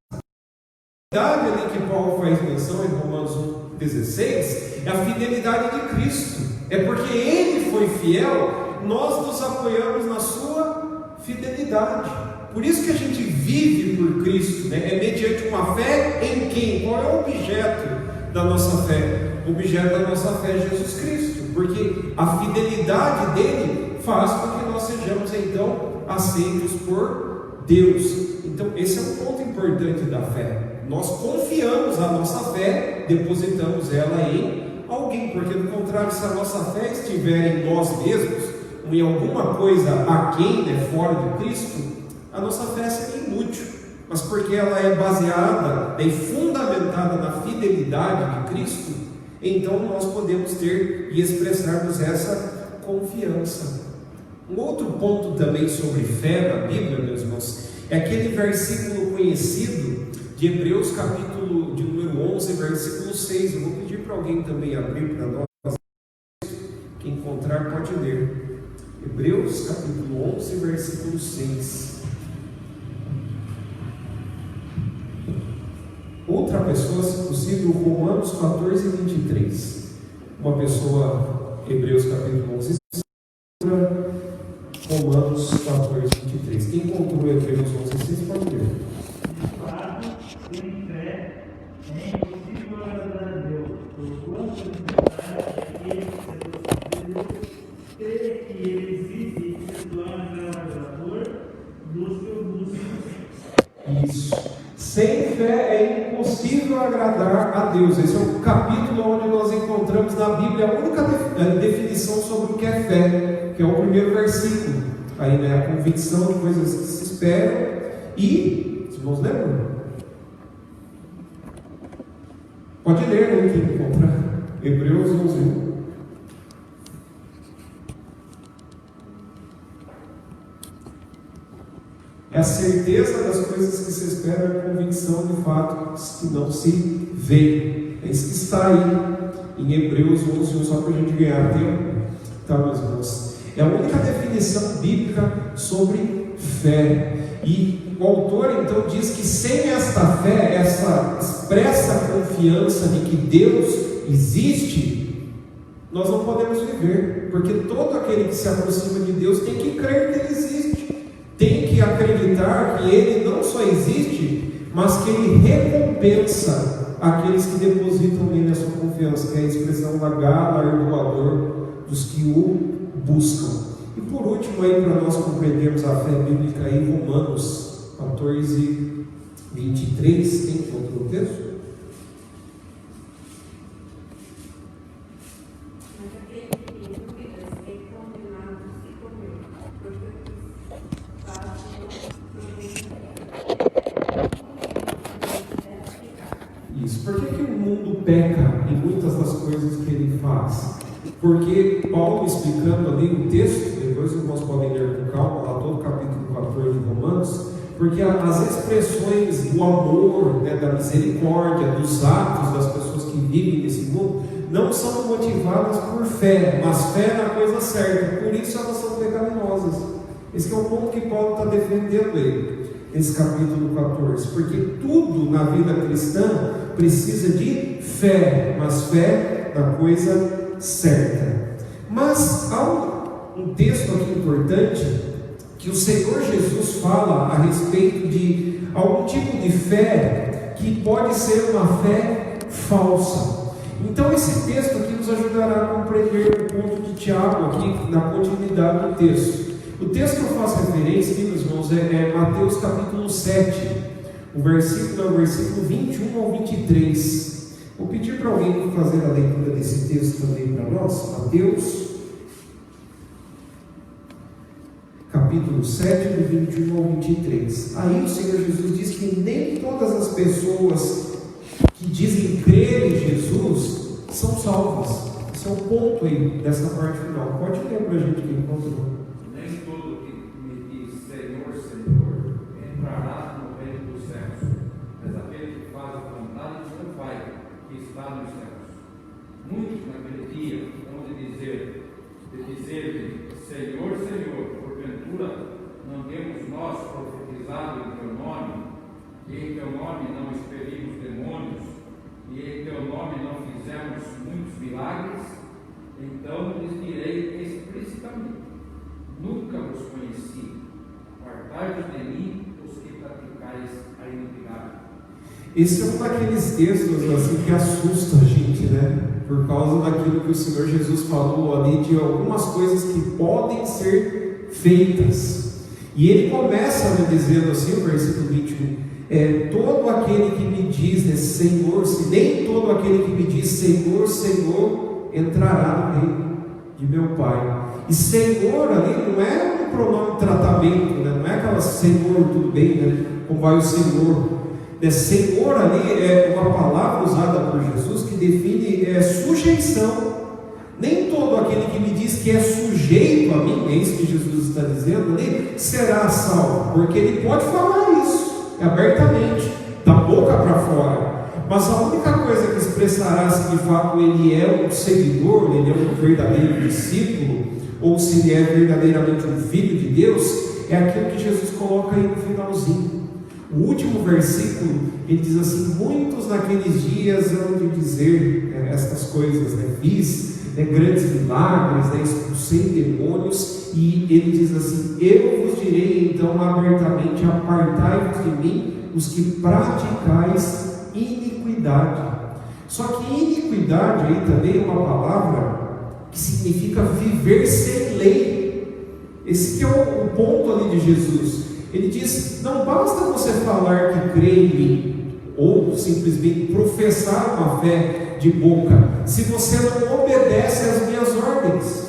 Paulo faz menção em Romanos 1,16, é a fidelidade de Cristo. É porque Ele foi fiel, nós nos apoiamos na sua fidelidade. Por isso que a gente vive por Cristo, né? É mediante uma fé em quem? Qual é o objeto da nossa fé? O objeto da nossa fé é Jesus Cristo, porque a fidelidade dele faz com que nós sejamos então aceitos por Deus. Então esse é um ponto importante da fé. Nós confiamos a nossa fé, depositamos ela em alguém, porque do contrário, se a nossa fé estiver em nós mesmos, ou em alguma coisa aquém, né, fora de Cristo, a nossa fé seria inútil. Mas porque ela é baseada e fundamentada na fidelidade de Cristo, então nós podemos ter e expressarmos essa confiança. Um outro ponto também sobre fé na Bíblia, meus irmãos, é aquele versículo conhecido de Hebreus, capítulo de número 11, versículo 6. Eu vou pedir para alguém também abrir para nós. Quem encontrar pode ler. Hebreus, capítulo 11, versículo 6. Outra pessoa, se possível, Romanos 14, 23. Uma pessoa, Hebreus, capítulo 11, Romanos 14, 23. Quem encontrou Hebreus 11, 6 pode ler. De fato, sem fé é impossível agradar a Deus, porquanto é necessário que ele se crer que ele existe e se torna agradador dos que o buscam. Isso. Sem fé é impossível agradar a Deus. Esse é o capítulo onde nós encontramos na Bíblia a única definição sobre o que é fé, que é o primeiro versículo. Aí, né, a convicção de coisas que se esperam. E, os irmãos lembram? Pode ler, né, quem encontrar. Hebreus 11. É a certeza das coisas que se esperam, é a convicção de fatos que não se vê. É isso que está aí em Hebreus 11, só para a gente ganhar tempo. Tá, meus irmãos? É a única definição bíblica sobre fé. E o autor então diz que sem esta fé, essa expressa confiança de que Deus existe, nós não podemos viver. Porque todo aquele que se aproxima de Deus tem que crer que Ele existe. Tem que acreditar que Ele não só existe, mas que Ele recompensa aqueles que depositam nele a sua confiança, que é a expressão galardoador dos que o buscam. E por último, aí, para nós compreendermos a fé bíblica, aí, Romanos 14, 23, quem encontrou o texto? Isso. Por que o mundo peca em muitas das coisas que ele faz? Porque Paulo, explicando ali o texto, depois os irmãos podem ler com calma, lá todo o capítulo 14 de Romanos, porque as expressões do amor, né, da misericórdia, dos atos das pessoas que vivem nesse mundo, não são motivadas por fé, mas fé na coisa certa, por isso elas são pecaminosas. Esse é o ponto que Paulo está defendendo aí, nesse capítulo 14, porque tudo na vida cristã precisa de fé, mas fé na coisa certa. Mas há um texto aqui importante, que o Senhor Jesus fala a respeito de algum tipo de fé que pode ser uma fé falsa. Então esse texto aqui nos ajudará a compreender o ponto de Tiago aqui na continuidade do texto. O texto que eu faço referência aqui, meus irmãos, é Mateus capítulo 7, o versículo é o versículo 21 ao 23. Vou pedir para alguém fazer a leitura desse texto também para nós. Mateus capítulo 7, do 21 ao 23. Aí o Senhor Jesus diz que nem todas as pessoas que dizem crer em Jesus são salvas. Esse é o ponto aí dessa parte final. Pode ler para a gente quem encontrou. Nem todo que me diz Senhor, Senhor, entrará no reino dos céus, mas aquele que faz a vontade do meu Pai, que está nos céus. Muitos naquele dia vão dizer-lhe, Senhor, Senhor, porventura não temos nós profetizado em teu nome, e em teu nome não expelimos demônios, e em teu nome não fizemos muitos milagres, então lhes direi explicitamente: nunca vos conheci, apartai-vos de mim, os que praticais a iniquidade. Esse é um daqueles textos assim, que assusta a gente, né? Por causa daquilo que o Senhor Jesus falou ali, de algumas coisas que podem ser feitas. E ele começa dizendo assim, no versículo 21, todo aquele que me diz, né, Senhor, se nem todo aquele que me diz Senhor, Senhor, entrará no reino de meu Pai. E Senhor ali não é um pronome de tratamento, né? Não é aquela Senhor, tudo bem, né? Como vai o Senhor? Senhor ali é uma palavra usada por Jesus que define sujeição. Nem todo aquele que me diz que é sujeito a mim, é isso que Jesus está dizendo ali, será salvo, porque ele pode falar isso abertamente, da boca para fora, mas a única coisa que expressará se de fato ele é um seguidor, ele é um verdadeiro discípulo, ou se ele é verdadeiramente um filho de Deus, é aquilo que Jesus coloca aí no finalzinho. O último versículo, ele diz assim: muitos naqueles dias hão de dizer estas coisas, né? Fiz grandes milagres, expulsei demônios, e ele diz assim: eu vos direi então abertamente, apartai-vos de mim, os que praticais iniquidade. Só que iniquidade aí também é uma palavra que significa viver sem lei. Esse que é o ponto ali de Jesus. Ele diz: não basta você falar que crê em mim, ou simplesmente professar uma fé de boca, se você não obedece às minhas ordens.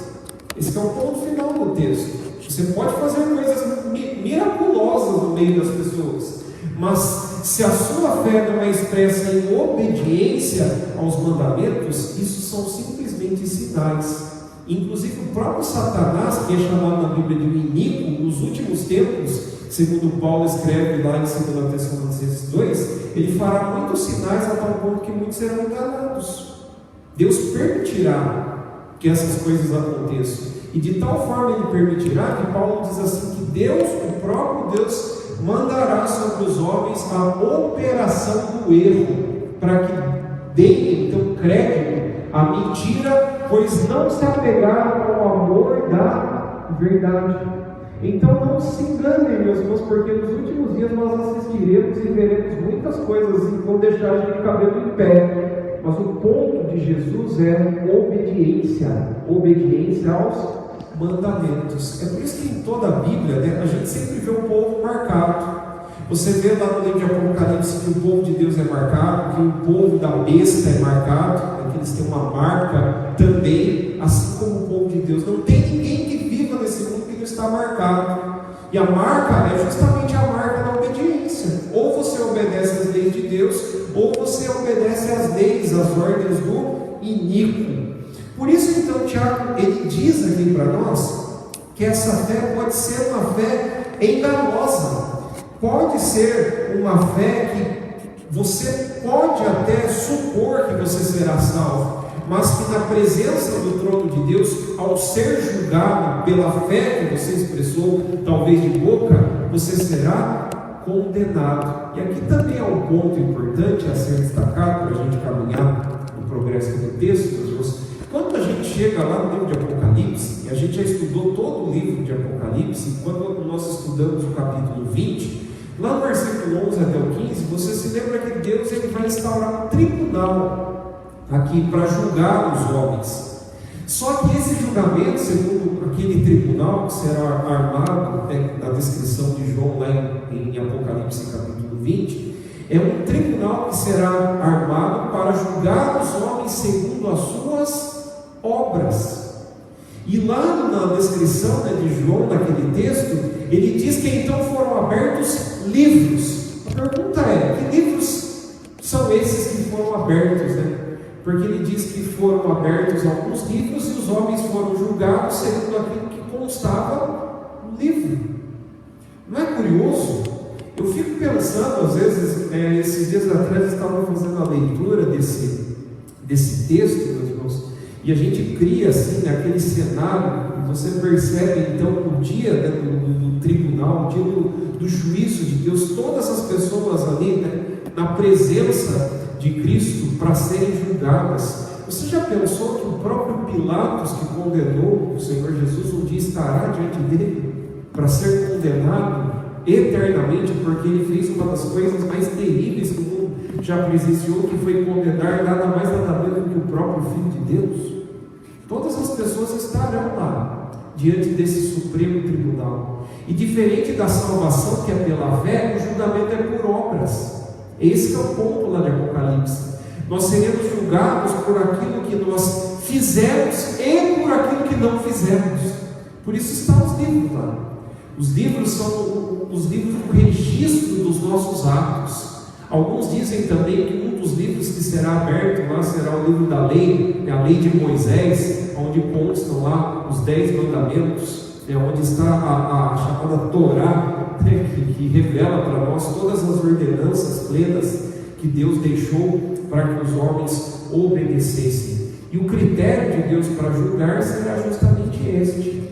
Esse é o ponto final do texto. Você pode fazer coisas miraculosas no meio das pessoas, mas se a sua fé não é expressa em obediência aos mandamentos, isso são simplesmente sinais. Inclusive o próprio Satanás, que é chamado na Bíblia de iníquo, nos últimos tempos, segundo Paulo escreve lá em 2 Tessalonicenses 2, ele fará muitos sinais a tal ponto que muitos serão enganados. Deus permitirá que essas coisas aconteçam, e de tal forma ele permitirá que Paulo diz assim, que Deus, o próprio Deus, mandará sobre os homens a operação do erro, para que deem então crédito à mentira, pois não se apegaram ao amor da verdade. Então não se enganem, meus irmãos, porque nos últimos dias nós assistiremos e veremos muitas coisas que vão deixar a gente cabelo em pé. Mas o ponto de Jesus é obediência aos mandamentos. É por isso que em toda a Bíblia, né, a gente sempre vê o povo marcado. Você vê lá no livro de Apocalipse que o povo de Deus é marcado, que o povo da besta é marcado, que eles têm uma marca também, assim como o povo de Deus. Não tem ninguém que viva nesse mundo que não está marcado. E a marca é justamente a marca da obediência. Ou você obedece às leis de Deus, ou você obedece às leis, às ordens do iníquo. Por isso então Tiago, ele diz aqui para nós, que essa fé pode ser uma fé enganosa. Pode ser uma fé que você pode até supor que você será salvo, mas que na presença do trono de Deus, ao ser julgado pela fé que você expressou, talvez de boca, você será condenado. E aqui também é um ponto importante a ser destacado para a gente caminhar no progresso do texto, meus irmãos. Quando a gente chega lá no livro de Apocalipse, e a gente já estudou todo o livro de Apocalipse, quando nós estudamos o capítulo 20, lá no versículo 11 até o 15, você se lembra que Deus ele vai instaurar um tribunal aqui para julgar os homens. Só que esse julgamento, segundo aquele tribunal que será armado, na descrição de João lá em Apocalipse capítulo 20, é um tribunal que será armado para julgar os homens segundo as suas obras. E lá na descrição de João, naquele texto, ele diz que então foram abertos livros. A pergunta é, que livros são esses que foram abertos, né? Porque ele diz que foram abertos alguns livros e os homens foram julgados segundo aquilo que constava no livro. Não é curioso? Eu fico pensando, às vezes, esses dias atrás eu estava fazendo a leitura desse texto, meus irmãos, e a gente cria assim, aquele cenário, e você percebe então o dia do tribunal, o dia do juízo de Deus, todas as pessoas ali, né, na presença de Cristo para serem julgadas. Você já pensou que o próprio Pilatos, que condenou o Senhor Jesus, um dia estará diante dele para ser condenado eternamente, porque ele fez uma das coisas mais terríveis que o mundo já presenciou, que foi condenar nada mais nada menos do que o próprio Filho de Deus? Todas as pessoas estarão lá diante desse Supremo Tribunal. E diferente da salvação, que é pela fé, o julgamento é por obras. Esse é o ponto lá de Apocalipse. Nós seremos julgados por aquilo que nós fizemos e por aquilo que não fizemos. Por isso estão os livros lá. Os livros são os livros do registro dos nossos atos. Alguns dizem também que um dos livros que será aberto lá será o livro da lei, a lei de Moisés, onde constam lá os 10 mandamentos, onde está a chamada Torá, que revela para nós todas as ordenanças plenas que Deus deixou para que os homens obedecessem. E o critério de Deus para julgar será justamente este: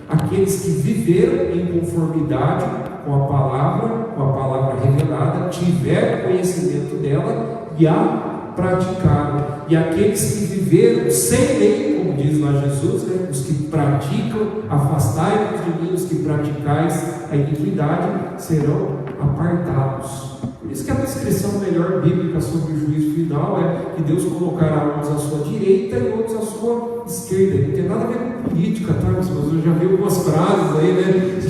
aqueles que viveram em conformidade com a palavra revelada, tiveram conhecimento dela e a praticaram. E aqueles que viveram sem lei, como diz lá Jesus, os que praticam, afastai-vos de mim, os que praticais a iniquidade, serão apartados. Por isso que a descrição melhor bíblica sobre o juízo final é que Deus colocará uns à sua direita e outros à sua esquerda. Não tem nada a ver com política, tá? Mas eu já vi algumas frases aí, né?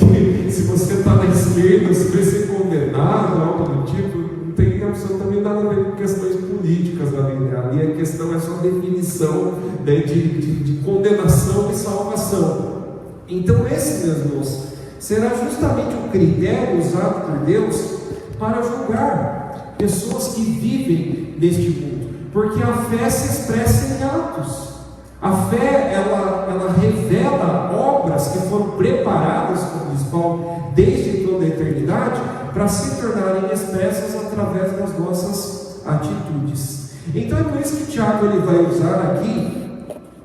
Que se você está na esquerda, você vai ser condenado, algo do tipo. Não tem absolutamente nada a ver com questões políticas ali, né? Ali a questão é só definição, né, de condenação e salvação. Então esse, meus irmãos, será justamente o critério usado por Deus para julgar pessoas que vivem neste mundo, porque a fé se expressa em atos. A fé, ela revela obras que foram preparadas, como diz Paulo, desde toda a eternidade, para se tornarem expressas através das nossas atitudes. Então é por isso que Tiago ele vai usar aqui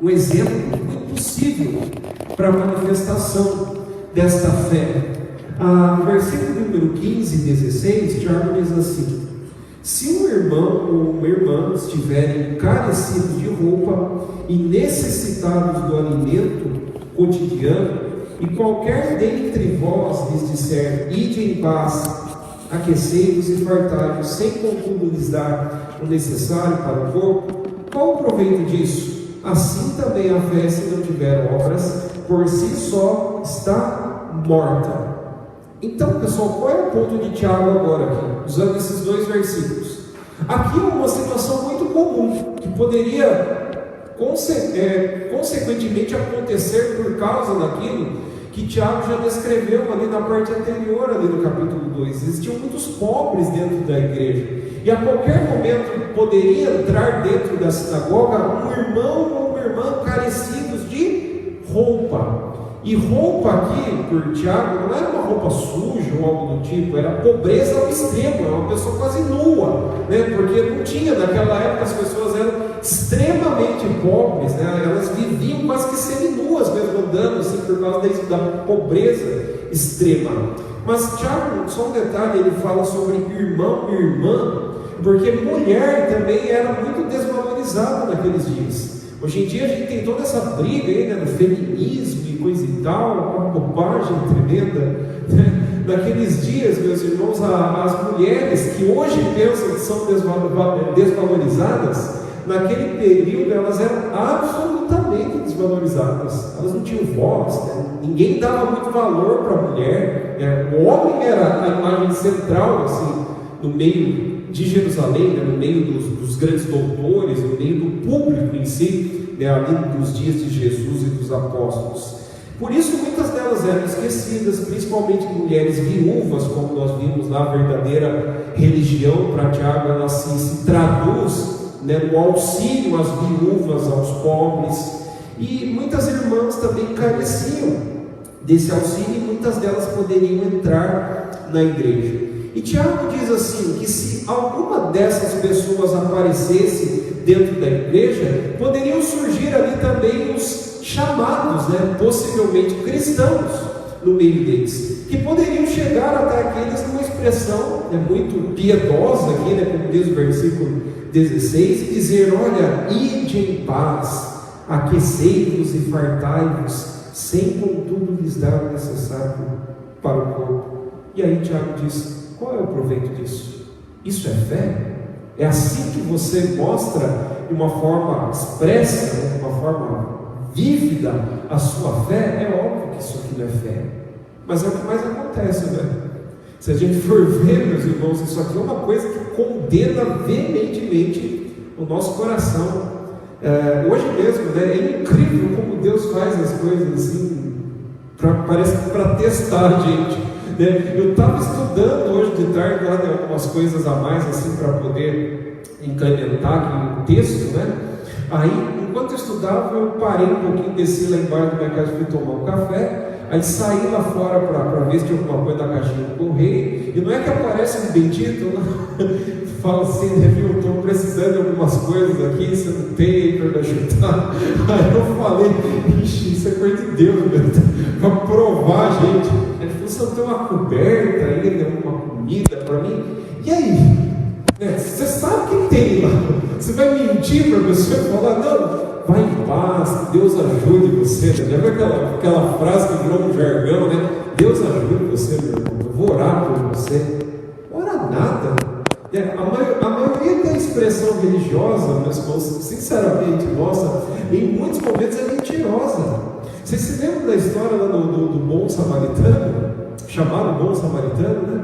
um exemplo muito possível para a manifestação desta fé. No versículo número 15 e 16, Tiago diz assim: se um irmão ou uma irmã estiverem carecidos de roupa e necessitados do alimento cotidiano, e qualquer dentre vós lhes disser: ide em paz, aquecei-vos e fartai-vos, sem contudo lhes dar o necessário para o corpo, qual o proveito disso? Assim também a fé, se não tiver obras, por si só está morta. Então, pessoal, qual é o ponto de Tiago agora aqui, usando esses dois versículos? Aqui é uma situação muito comum, que poderia consequentemente acontecer por causa daquilo que Tiago já descreveu ali na parte anterior, ali no capítulo 2. Existiam muitos pobres dentro da igreja, e a qualquer momento poderia entrar dentro da sinagoga um irmão ou uma irmã carecidos de roupa. E roupa aqui, por Tiago, não era uma roupa suja ou algo do tipo, era pobreza ao extremo, era uma pessoa quase nua, né? Porque não tinha, naquela época as pessoas eram extremamente pobres, né? Elas viviam quase que seminuas mesmo, andando assim, por causa da pobreza extrema. Mas Tiago, só um detalhe, ele fala sobre irmão e irmã, porque mulher também era muito desvalorizada naqueles dias. Hoje em dia a gente tem toda essa briga aí, né, do feminismo e coisa e tal, uma bobagem tremenda, né? Naqueles dias, meus irmãos, as mulheres que hoje pensam que são desvalorizadas, naquele período elas eram absolutamente desvalorizadas. Elas não tinham voz, né? Ninguém dava muito valor para a mulher, né? O homem era a imagem central, assim, no meio de Jerusalém, né? No meio dos grandes doutores, no meio do público em si, né? Ali dos dias de Jesus e dos apóstolos. Por isso muitas delas eram esquecidas, principalmente mulheres viúvas, como nós vimos lá. A verdadeira religião para Tiago, ela se traduz, né, no auxílio às viúvas, aos pobres, e muitas irmãs também careciam desse auxílio, e muitas delas poderiam entrar na igreja. E Tiago diz assim, que se alguma dessas pessoas aparecesse dentro da igreja, poderiam surgir ali também os chamados, né, possivelmente cristãos, no meio deles, que poderiam chegar até aqueles com uma expressão muito piedosa aqui, como diz o versículo 16, e dizer: olha, ide em paz, aquecei-vos e fartai-vos, sem contudo lhes dar o necessário para o corpo. E aí Tiago diz: qual é o proveito disso? Isso é fé? É assim que você mostra de uma forma expressa, de uma forma vívida a sua fé? É óbvio que isso aqui não é fé, mas é o que mais acontece, né? Se a gente for ver, meus irmãos, isso aqui é uma coisa que condena veementemente o nosso coração. Hoje mesmo, né, é incrível como Deus faz as coisas assim, parece que para testar a gente, né? Eu estava estudando hoje de tarde lá, né, algumas coisas a mais assim para poder incrementar aqui o texto, né? Aí, enquanto eu estudava, eu parei um pouquinho, desci lá embaixo da minha casa, fui tomar um café. Aí saí lá fora para ver se tinha alguma coisa da caixinha do correio, e não é que aparece um bendito, fala assim, né, viu, estou precisando de algumas coisas aqui, você não tem para me ajudar. Aí eu falei: ixi, isso é coisa de Deus, para provar, gente. Ele falou: você não tem uma coberta ainda, uma comida para mim? E aí? Você sabe que tem lá, você vai mentir para a pessoa e falar: não, vai em paz, Deus ajude você, né? Lembra aquela frase que virou um jargão, né? Deus ajude você, meu irmão, eu vou orar por você. Ora nada. A maioria da expressão religiosa, meus irmãos, sinceramente, nossa, em muitos momentos é mentirosa. Vocês se lembram da história lá do bom samaritano, chamado bom samaritano, né?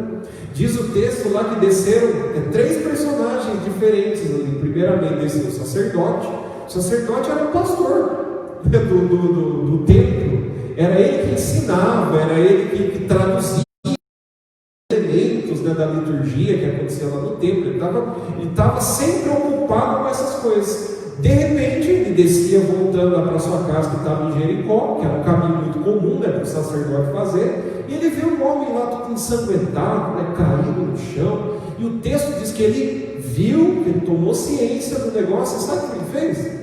Diz o texto lá que desceram 3 personagens diferentes ali. Primeiramente desceu o sacerdote. O sacerdote era o pastor do templo, era ele que ensinava, era ele que traduzia elementos, né, da liturgia que acontecia lá no templo. Ele estava sempre ocupado com essas coisas. De repente ele descia voltando lá para sua casa, que estava em Jericó, que era um caminho muito comum, né, para o sacerdote fazer, e ele viu um homem lá todo ensanguentado, né, caído no chão. E o texto diz que ele viu, que ele tomou ciência do negócio. Sabe o que ele fez?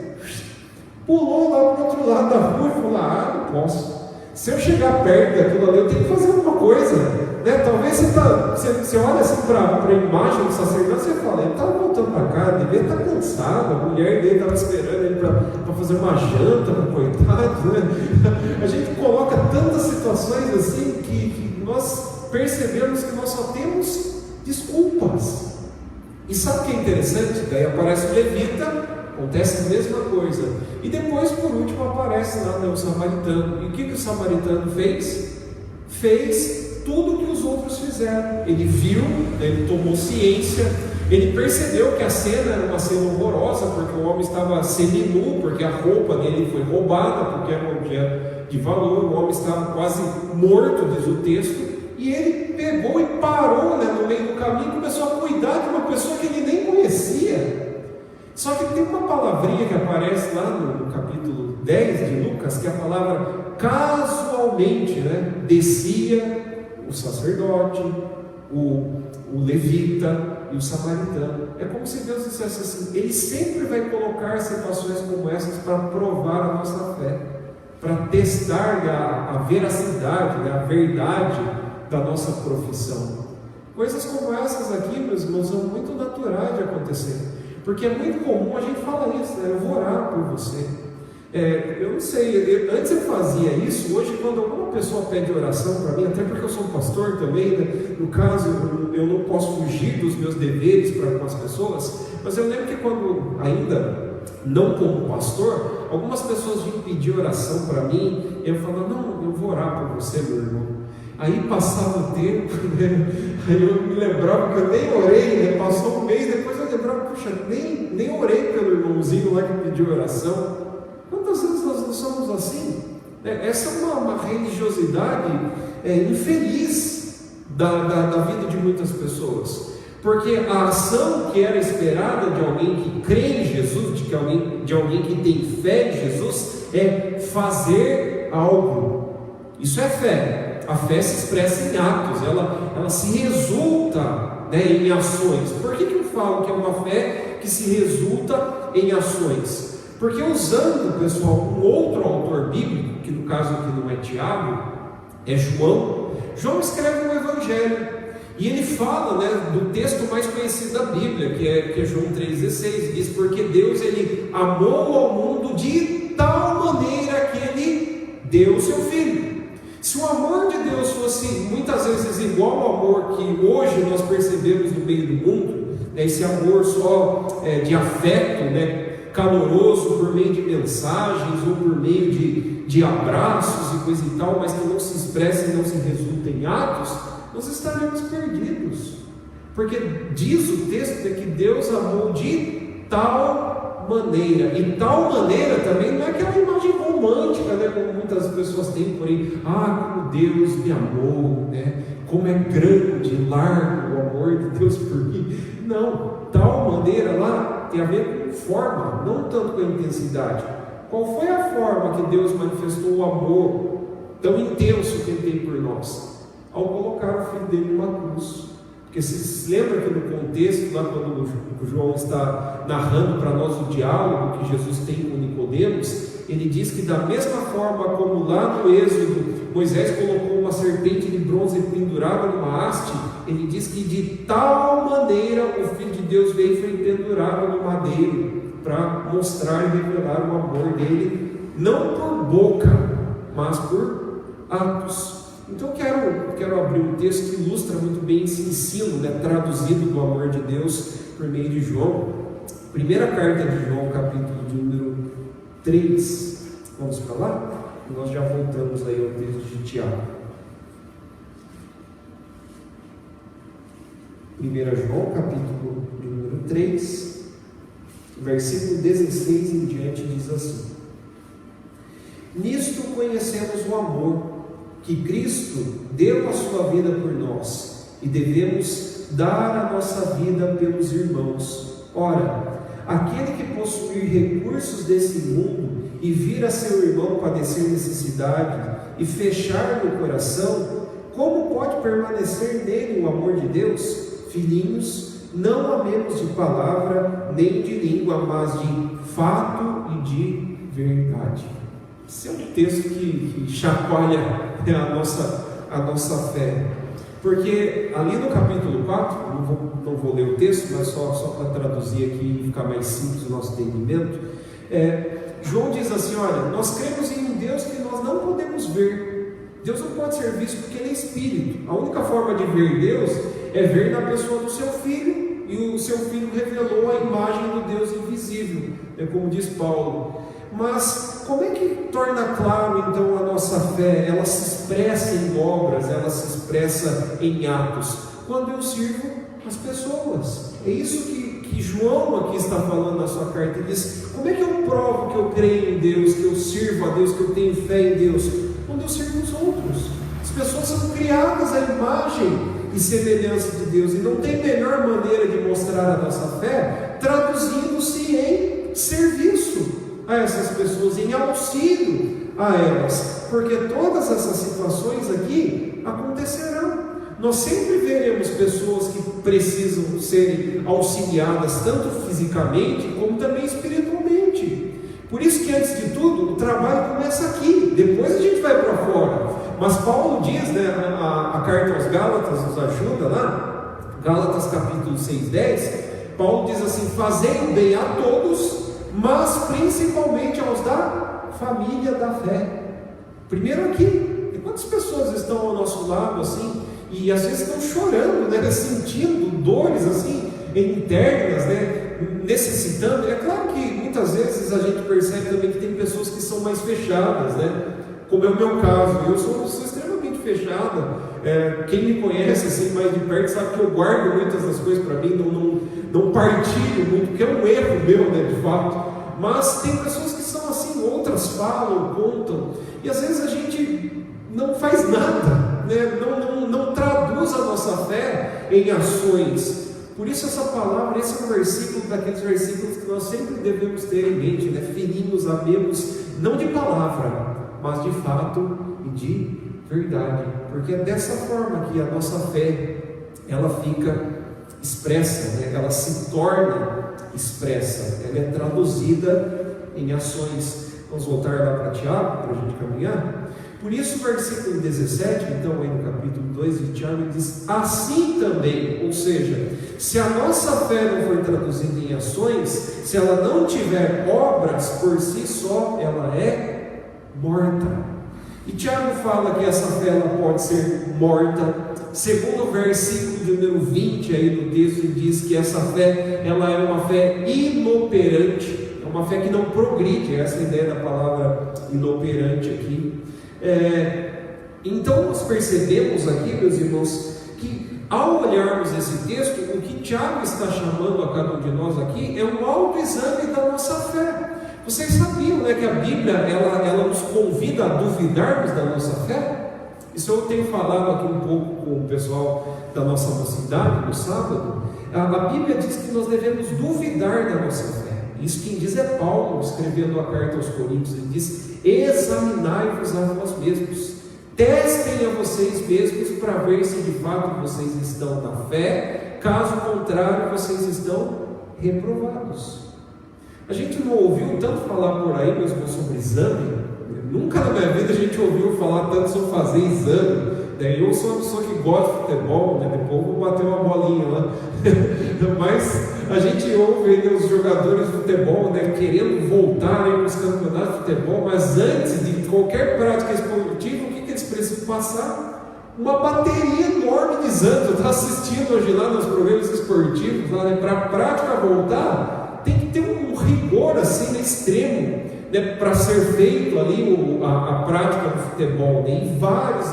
Pulou lá para o outro lado da rua e falou: não posso. Se eu chegar perto daquilo ali, eu tenho que fazer alguma coisa, né? Talvez você olha assim para a imagem do sacerdote, você fala: ele estava voltando para cá, devia estar cansado, a mulher dele estava esperando ele para fazer uma janta, coitado, né? A gente coloca tantas situações assim que nós percebemos que nós só temos desculpas. E sabe o que é interessante? Daí aparece o levita, acontece a mesma coisa. E depois, por último, aparece lá, né, o samaritano. E o que o samaritano fez? Fez tudo o que os outros fizeram. Ele viu, ele tomou ciência, ele percebeu que a cena era uma cena horrorosa, porque o homem estava seminu, porque a roupa dele foi roubada, porque era um objeto de valor. O homem estava quase morto, diz o texto. E ele pegou e parou, né, no meio do caminho, e começou a cuidar de uma pessoa que ele nem conhecia. Só que tem uma palavrinha que aparece lá no capítulo 10 de Lucas, que é a palavra casualmente, né? Descia o sacerdote, o levita e o samaritano. É como se Deus dissesse assim: Ele sempre vai colocar situações como essas para provar a nossa fé, para testar a veracidade, né, a verdade da nossa profissão. Coisas como essas aqui, meus irmãos, são muito naturais de acontecer. Porque é muito comum a gente falar isso, né? Eu vou orar por você. Eu não sei, antes eu fazia isso. Hoje, quando alguma pessoa pede oração para mim, até porque eu sou pastor também, né? No caso, eu não posso fugir dos meus deveres para com as pessoas, mas eu lembro que quando ainda não como pastor, algumas pessoas vinham pedir oração para mim, e eu falava: não, eu vou orar por você, meu irmão. Aí passava o tempo, né? Aí eu me lembrava que eu nem orei, né? Passou um mês, depois eu lembrava: puxa, nem orei pelo irmãozinho lá que pediu oração. Quantas vezes nós não somos assim? Essa é uma religiosidade infeliz da vida de muitas pessoas, porque a ação que era esperada de alguém que crê em Jesus, de alguém que tem fé em Jesus, é fazer algo. Isso é fé. A fé se expressa em atos, ela se resulta, né, em ações. Por que eu falo que é uma fé que se resulta em ações? Porque usando, pessoal, um outro autor bíblico, que no caso aqui não é Tiago, é João. João escreve o Evangelho e ele fala, do texto mais conhecido da Bíblia, que é João 3,16, diz: porque Deus ele amou ao mundo de tal maneira que ele deu o seu Filho. Se o amor de Deus fosse muitas vezes igual ao amor que hoje nós percebemos no meio do mundo, esse amor só de afeto, caloroso por meio de mensagens ou por meio de abraços e coisa e tal, mas que não se expressa e não se resulta em atos, nós estaremos perdidos, porque diz o texto que Deus amou de tal maneira, e tal maneira também não é aquela imagem romântica, como muitas pessoas têm por aí, como Deus me amou, como é grande, largo o amor de Deus por mim. Não, tal maneira lá tem a ver com forma, não tanto com a intensidade. Qual foi a forma que Deus manifestou o amor tão intenso que Ele tem por nós? Ao colocar o Filho dele numa cruz. Porque se lembra que no contexto, lá quando o João está narrando para nós o diálogo que Jesus tem com Nicodemos, ele diz que da mesma forma como lá no Êxodo Moisés colocou uma serpente de bronze pendurada numa haste, ele diz que de tal maneira o Filho de Deus veio e foi pendurado no madeiro, para mostrar e revelar o amor dele, não por boca, mas por atos. Então quero abrir um texto que ilustra muito bem esse ensino, traduzido do amor de Deus por meio de João. Primeira carta de João, capítulo de número 3. Vamos para lá? E nós já voltamos aí ao texto de Tiago. 1 João, capítulo de número 3, versículo 16 em diante, diz assim: nisto conhecemos o amor, que Cristo deu a sua vida por nós, e devemos dar a nossa vida pelos irmãos. Ora, aquele que possuir recursos desse mundo e vir a seu irmão padecer necessidade e fechar no coração, como pode permanecer nele o amor de Deus? Filhinhos, não amemos de palavra nem de língua, mas de fato e de verdade. Esse é um texto que chacoalha a nossa fé, porque ali no capítulo 4, não vou ler o texto, mas só para traduzir aqui e ficar mais simples o nosso entendimento, João diz assim: olha, nós cremos em um Deus que nós não podemos ver. Deus não pode ser visto porque Ele é Espírito. A única forma de ver Deus é ver na pessoa do seu Filho, e o seu Filho revelou a imagem do Deus invisível, como diz Paulo. Mas como é que torna claro então a nossa fé? Ela se expressa em obras, ela se expressa em atos, quando eu sirvo as pessoas. É isso que João aqui está falando na sua carta. Ele diz: como é que eu provo que eu creio em Deus, que eu sirvo a Deus, que eu tenho fé em Deus? Quando eu sirvo os outros. As pessoas são criadas à imagem e semelhança de Deus, e não tem melhor maneira de mostrar a nossa fé traduzindo-se em serviço a essas pessoas, em auxílio a elas, porque todas essas situações aqui acontecerão. Nós sempre veremos pessoas que precisam ser auxiliadas, tanto fisicamente como também espiritualmente. Por isso que antes de tudo o trabalho começa aqui, depois a gente vai para fora. Mas Paulo diz, a carta aos Gálatas nos ajuda lá, Gálatas capítulo 6:10, Paulo diz assim: fazei o bem a todos, mas principalmente aos da família da fé. Primeiro aqui. E quantas pessoas estão ao nosso lado assim, e às vezes estão chorando, sentindo dores assim internas, necessitando? É claro que muitas vezes a gente percebe também que tem pessoas que são mais fechadas, como é o meu caso. Eu sou extremamente fechada. Quem me conhece assim mais de perto sabe que eu guardo muitas das coisas para mim, não partilho muito, porque é um erro meu, de fato. Mas tem pessoas que são assim, outras falam, contam, e às vezes a gente não faz nada, não traduz a nossa fé em ações. Por isso essa palavra, esse é um versículo daqueles versículos que nós sempre devemos ter em mente, filhinhos, amemos, não de palavra, mas de fato e de verdade, porque é dessa forma que a nossa fé, ela fica expressa, ela se torna expressa, ela é traduzida em ações. Vamos voltar lá para Tiago, para a gente caminhar. Por isso, o versículo 17, então, aí no capítulo 2 de Tiago, diz: assim também, ou seja, se a nossa fé não for traduzida em ações, se ela não tiver obras, por si só, ela é morta. E Tiago fala que essa fé ela pode ser morta. Segundo o versículo de número 20 aí do texto, ele diz que essa fé ela é uma fé inoperante, é uma fé que não progride. Essa é a ideia da palavra inoperante aqui. Então nós percebemos aqui, meus irmãos, que ao olharmos esse texto, o que Tiago está chamando a cada um de nós aqui é um autoexame da nossa fé. Vocês sabiam, né, que a Bíblia ela nos convida a duvidarmos da nossa fé? Isso eu tenho falado aqui um pouco com o pessoal da nossa mocidade no sábado. A Bíblia diz que nós devemos duvidar da nossa fé. Isso quem diz é Paulo, escrevendo a carta aos Coríntios. Ele diz: examinai-vos a vós mesmos, testem a vocês mesmos para ver se de fato vocês estão na fé, caso contrário vocês estão reprovados. A gente não ouviu tanto falar por aí, meus irmãos, sobre exame. Nunca na minha vida a gente ouviu falar tanto sobre fazer exame. Eu sou uma pessoa que gosta de futebol, depois vou bater uma bolinha lá. Mas a gente ouve aí os jogadores de futebol querendo voltar aí nos campeonatos de futebol, mas antes de qualquer prática esportiva, o que eles precisam passar? Uma bateria enorme de exames. Eu estava assistindo hoje lá nos programas esportivos, para a prática voltar, tem que ter um rigor assim extremo, para ser feito ali a prática do futebol, e vários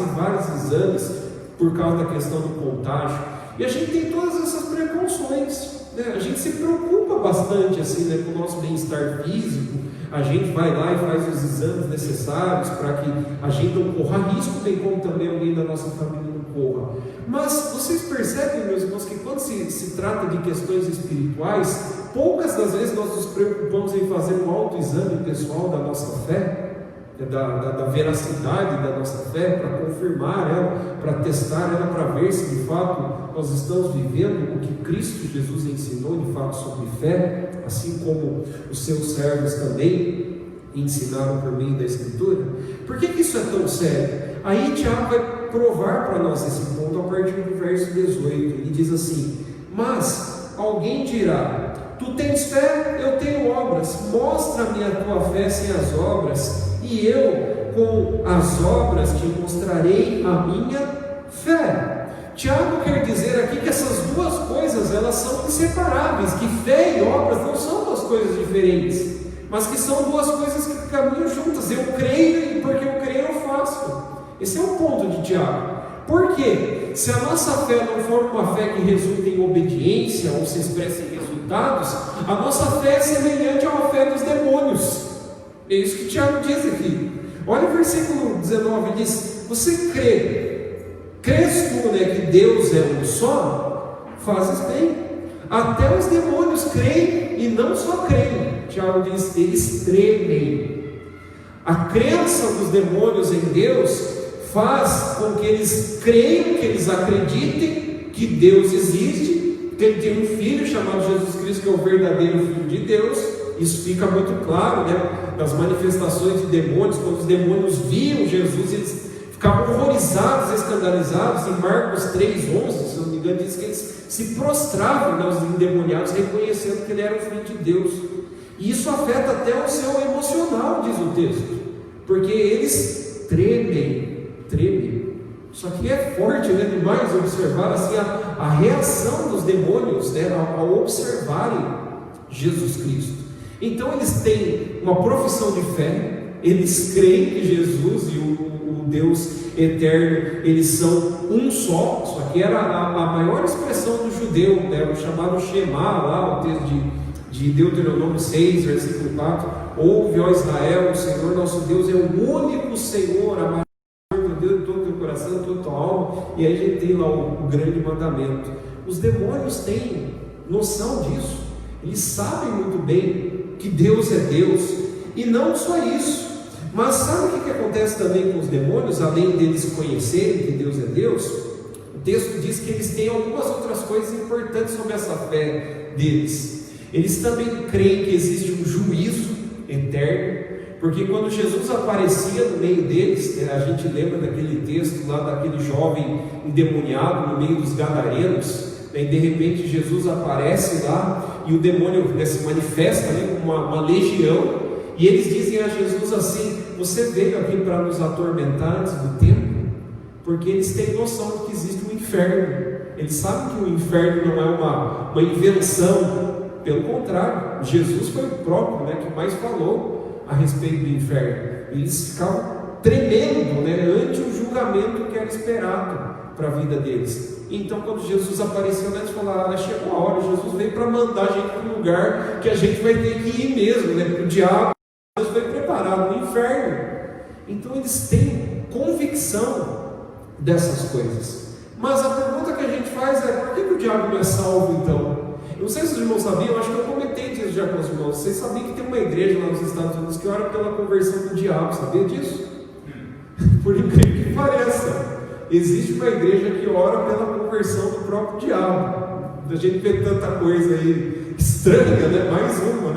exames por causa da questão do contágio. E a gente tem todas essas precauções, a gente se preocupa bastante assim, com o nosso bem-estar físico. A gente vai lá e faz os exames necessários para que a gente não corra risco, bem como também alguém da nossa família não corra. Mas vocês percebem, meus irmãos, que quando se trata de questões espirituais, poucas das vezes nós nos preocupamos em fazer um autoexame pessoal da nossa fé, da veracidade da nossa fé, para confirmar ela, para testar ela, para ver se de fato nós estamos vivendo o que Cristo Jesus ensinou de fato sobre fé, assim como os seus servos também ensinaram por meio da Escritura. Por que isso é tão sério? Aí Tiago vai provar para nós esse ponto a partir do verso 18. Ele diz assim: mas alguém dirá: tu tens fé, eu tenho obras, mostra-me a tua fé sem as obras, e eu com as obras te mostrarei a minha fé. Tiago quer dizer aqui que essas duas coisas elas são inseparáveis, que fé e obras não são duas coisas diferentes, mas que são duas coisas que caminham juntas. Eu creio e porque eu creio eu faço. Esse é o ponto de Tiago. Por quê? Se a nossa fé não for uma fé que resulta em obediência ou se expressa em resultados, a nossa fé é semelhante a uma fé dos demônios. É isso que Tiago diz aqui. Olha o versículo 19, diz: você crês tu, que Deus é um só? Fazes bem. Até os demônios creem e não só creem. Tiago diz: eles tremem. A crença dos demônios em Deus faz com que eles creiam, que eles acreditem que Deus existe, que Ele tem um Filho chamado Jesus Cristo, que é o verdadeiro Filho de Deus. Isso fica muito claro, nas manifestações de demônios. Quando os demônios viam Jesus, eles ficavam horrorizados, escandalizados. Em Marcos 3,11, se não me engano, diz que eles se prostravam, os endemoniados, reconhecendo que Ele era o Filho de Deus. E isso afeta até o seu emocional, diz o texto, porque eles tremem. Isso aqui é forte, demais observar assim, a reação dos demônios, ao observarem Jesus Cristo. Então eles têm uma profissão de fé, eles creem que Jesus e o Deus eterno, eles são um só. Isso aqui era a maior expressão do judeu, o chamado Shema, lá o texto de Deuteronômio 6, versículo 4: ouve, ó Israel, o Senhor nosso Deus é o único Senhor, amado Deus de todo o teu coração, toda a tua alma. E aí a gente tem lá o grande mandamento. Os demônios têm noção disso, eles sabem muito bem que Deus é Deus. E não só isso, mas sabe o que acontece também com os demônios? Além deles conhecerem que Deus é Deus, o texto diz que eles têm algumas outras coisas importantes sobre essa fé deles. Eles também creem que existe um juízo eterno, Porque quando Jesus aparecia no meio deles, a gente lembra daquele texto lá daquele jovem endemoniado no meio dos gadarenos, e de repente Jesus aparece lá e o demônio se manifesta ali como uma legião, e eles dizem a Jesus assim: você veio aqui para nos atormentar antes do tempo? Porque eles têm noção de que existe um inferno, eles sabem que o inferno não é uma invenção, pelo contrário, Jesus foi o próprio que mais falou a respeito do inferno. Eles ficavam tremendo ante o julgamento que era esperado para a vida deles. Então, quando Jesus apareceu, eles falaram: chegou a hora, Jesus veio para mandar a gente para um lugar que a gente vai ter que ir mesmo, para o diabo. Deus foi preparado no inferno. Então, eles têm convicção dessas coisas. Mas a pergunta que a gente faz é: por que o diabo não é salvo então? Eu não sei se os irmãos sabiam, acho que eu comentei disso já com os irmãos. Vocês sabiam que tem uma igreja lá nos Estados Unidos que ora pela conversão do diabo? Sabia disso? Por incrível que pareça, existe uma igreja que ora pela conversão do próprio diabo. A gente vê tanta coisa aí estranha, mais uma,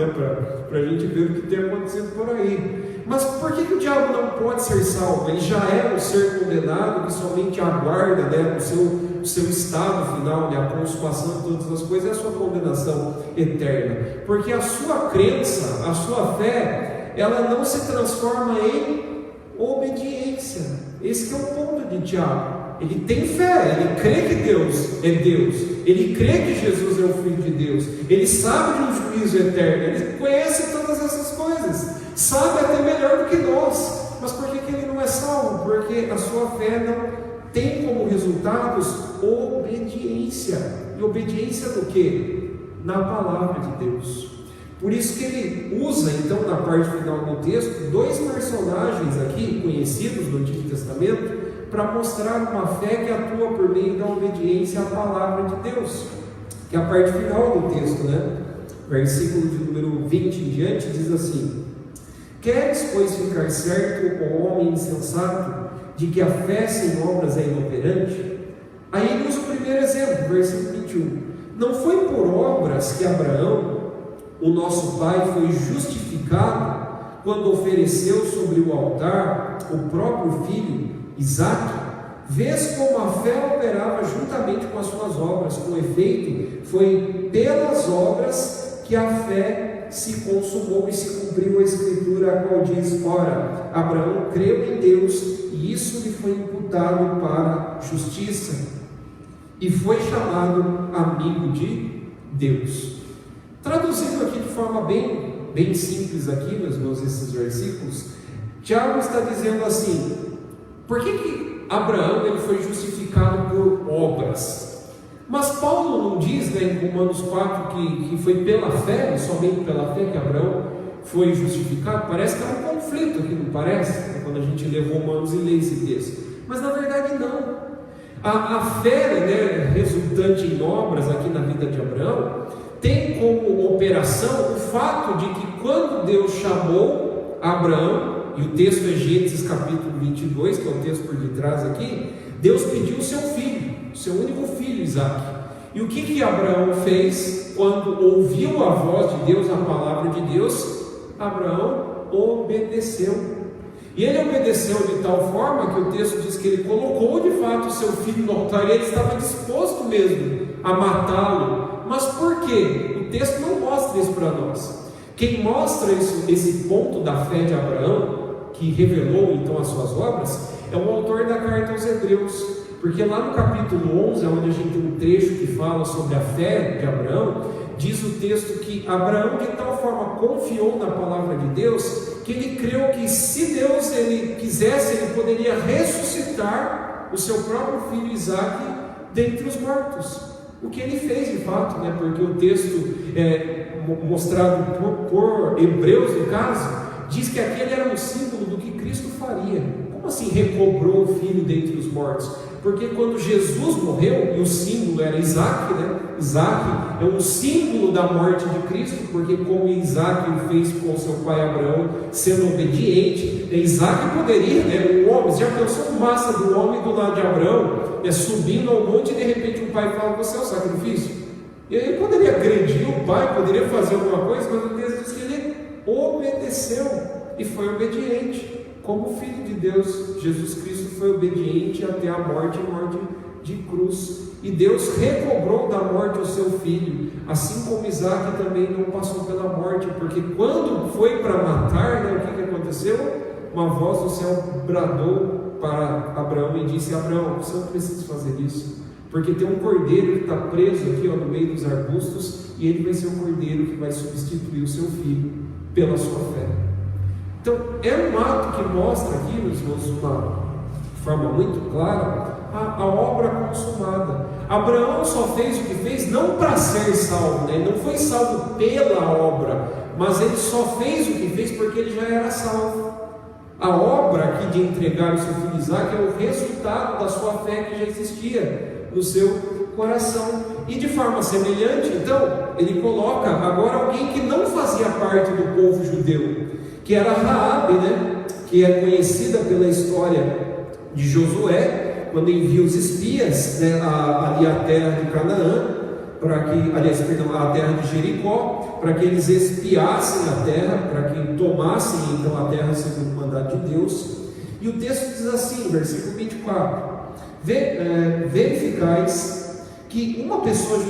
para a gente ver o que tem acontecido por aí. Mas por que o diabo não pode ser salvo? Ele já é um ser condenado que somente aguarda o seu estado final, a consumação de todas as coisas, e a sua condenação eterna. Porque a sua crença, a sua fé, ela não se transforma em obediência. Esse que é o ponto de Tiago. Ele tem fé, ele crê que Deus é Deus, ele crê que Jesus é o Filho de Deus, ele sabe de um juízo eterno, ele conhece todas essas coisas, sabe até melhor do que nós. Mas por que ele não é salvo? Porque a sua fé não tem como resultados obediência. E obediência do quê? Na palavra de Deus. Por isso que ele usa, então, na parte final do texto, dois personagens aqui conhecidos no Antigo Testamento, para mostrar uma fé que atua por meio da obediência à palavra de Deus, que é a parte final do texto, versículo de número 20 em diante, diz assim: queres, pois, ficar certo, ó homem insensato, de que a fé sem obras é inoperante? Aí ele usa o primeiro exemplo, versículo 21. Não foi por obras que Abraão, o nosso pai, foi justificado quando ofereceu sobre o altar o próprio filho Isaque? Vês como a fé operava juntamente com as suas obras. Com efeito, foi pelas obras que a fé se consumou e se cumpriu a escritura, a qual diz: ora, Abraão creu em Deus e isso lhe foi imputado para justiça, e foi chamado amigo de Deus. Traduzindo aqui de forma bem simples aqui, meus irmãos, esses versículos, Tiago está dizendo assim: por que Abraão ele foi justificado por obras? Mas Paulo não diz, em Romanos 4, que foi pela fé, somente pela fé que Abraão foi justificado? Parece que há um conflito aqui, não parece? Quando a gente lê Romanos e lê esse texto. Mas na verdade não. A fé resultante em obras aqui na vida de Abraão tem como operação o fato de que quando Deus chamou Abraão, e o texto é Gênesis capítulo 22, que é o texto por detrás aqui, Deus pediu o seu filho, o seu único filho, Isaque. E o que Abraão fez quando ouviu a voz de Deus, a palavra de Deus? Abraão obedeceu. E ele obedeceu de tal forma que o texto diz que ele colocou de fato o seu filho no altar, e ele estava disposto mesmo a matá-lo. Mas por quê? O texto não mostra isso para nós. Quem mostra esse ponto da fé de Abraão, que revelou então as suas obras, é o autor da carta aos Hebreus, porque lá no capítulo 11, onde a gente tem um trecho que fala sobre a fé de Abraão, diz o texto que Abraão de tal forma confiou na palavra de Deus, que ele creu que se Deus ele quisesse, ele poderia ressuscitar o seu próprio filho Isaque dentre os mortos, o que ele fez de fato, porque o texto mostrado por Hebreus, no caso, diz que aquele era um símbolo do que Cristo faria. Como assim recobrou o filho dentre os mortos? Porque quando Jesus morreu, e o símbolo era Isaque, Isaque é um símbolo da morte de Cristo, porque como Isaque fez com seu pai Abraão, sendo obediente, Isaque poderia, o homem, já pensou massa do homem do lado de Abraão, subindo ao monte, e de repente o pai fala: você é o sacrifício? E ele poderia agredir o pai, poderia fazer alguma coisa, mas o texto diz que ele obedeceu. e foi obediente. Como filho de Deus, Jesus Cristo foi obediente até a morte e morte de cruz. E Deus recobrou da morte o seu filho, assim como Isaac também não passou pela morte, porque quando foi para matar, né, o que aconteceu? Uma voz do céu bradou para Abraão e disse: Abraão, você não precisa fazer isso, porque tem um cordeiro que está preso aqui, no meio dos arbustos, e ele vai ser o cordeiro que vai substituir o seu filho pela sua fé. Então, é um ato que mostra aqui, meus irmãos, de uma forma muito clara, a obra consumada. Abraão só fez o que fez não para ser salvo, né? Ele não foi salvo pela obra, mas ele só fez o que fez porque ele já era salvo. A obra aqui de entregar o seu filho Isaac é o resultado da sua fé que já existia no seu coração. E de forma semelhante, então, ele coloca agora alguém que não fazia parte do povo judeu, que era Raabe, né? Que é conhecida pela história de Josué, quando envia os espias, né, ali à terra de Canaã, a terra de Jericó, para que eles espiassem a terra, para que tomassem então a terra segundo o mandato de Deus. E o texto diz assim, versículo 24: verificais que uma pessoa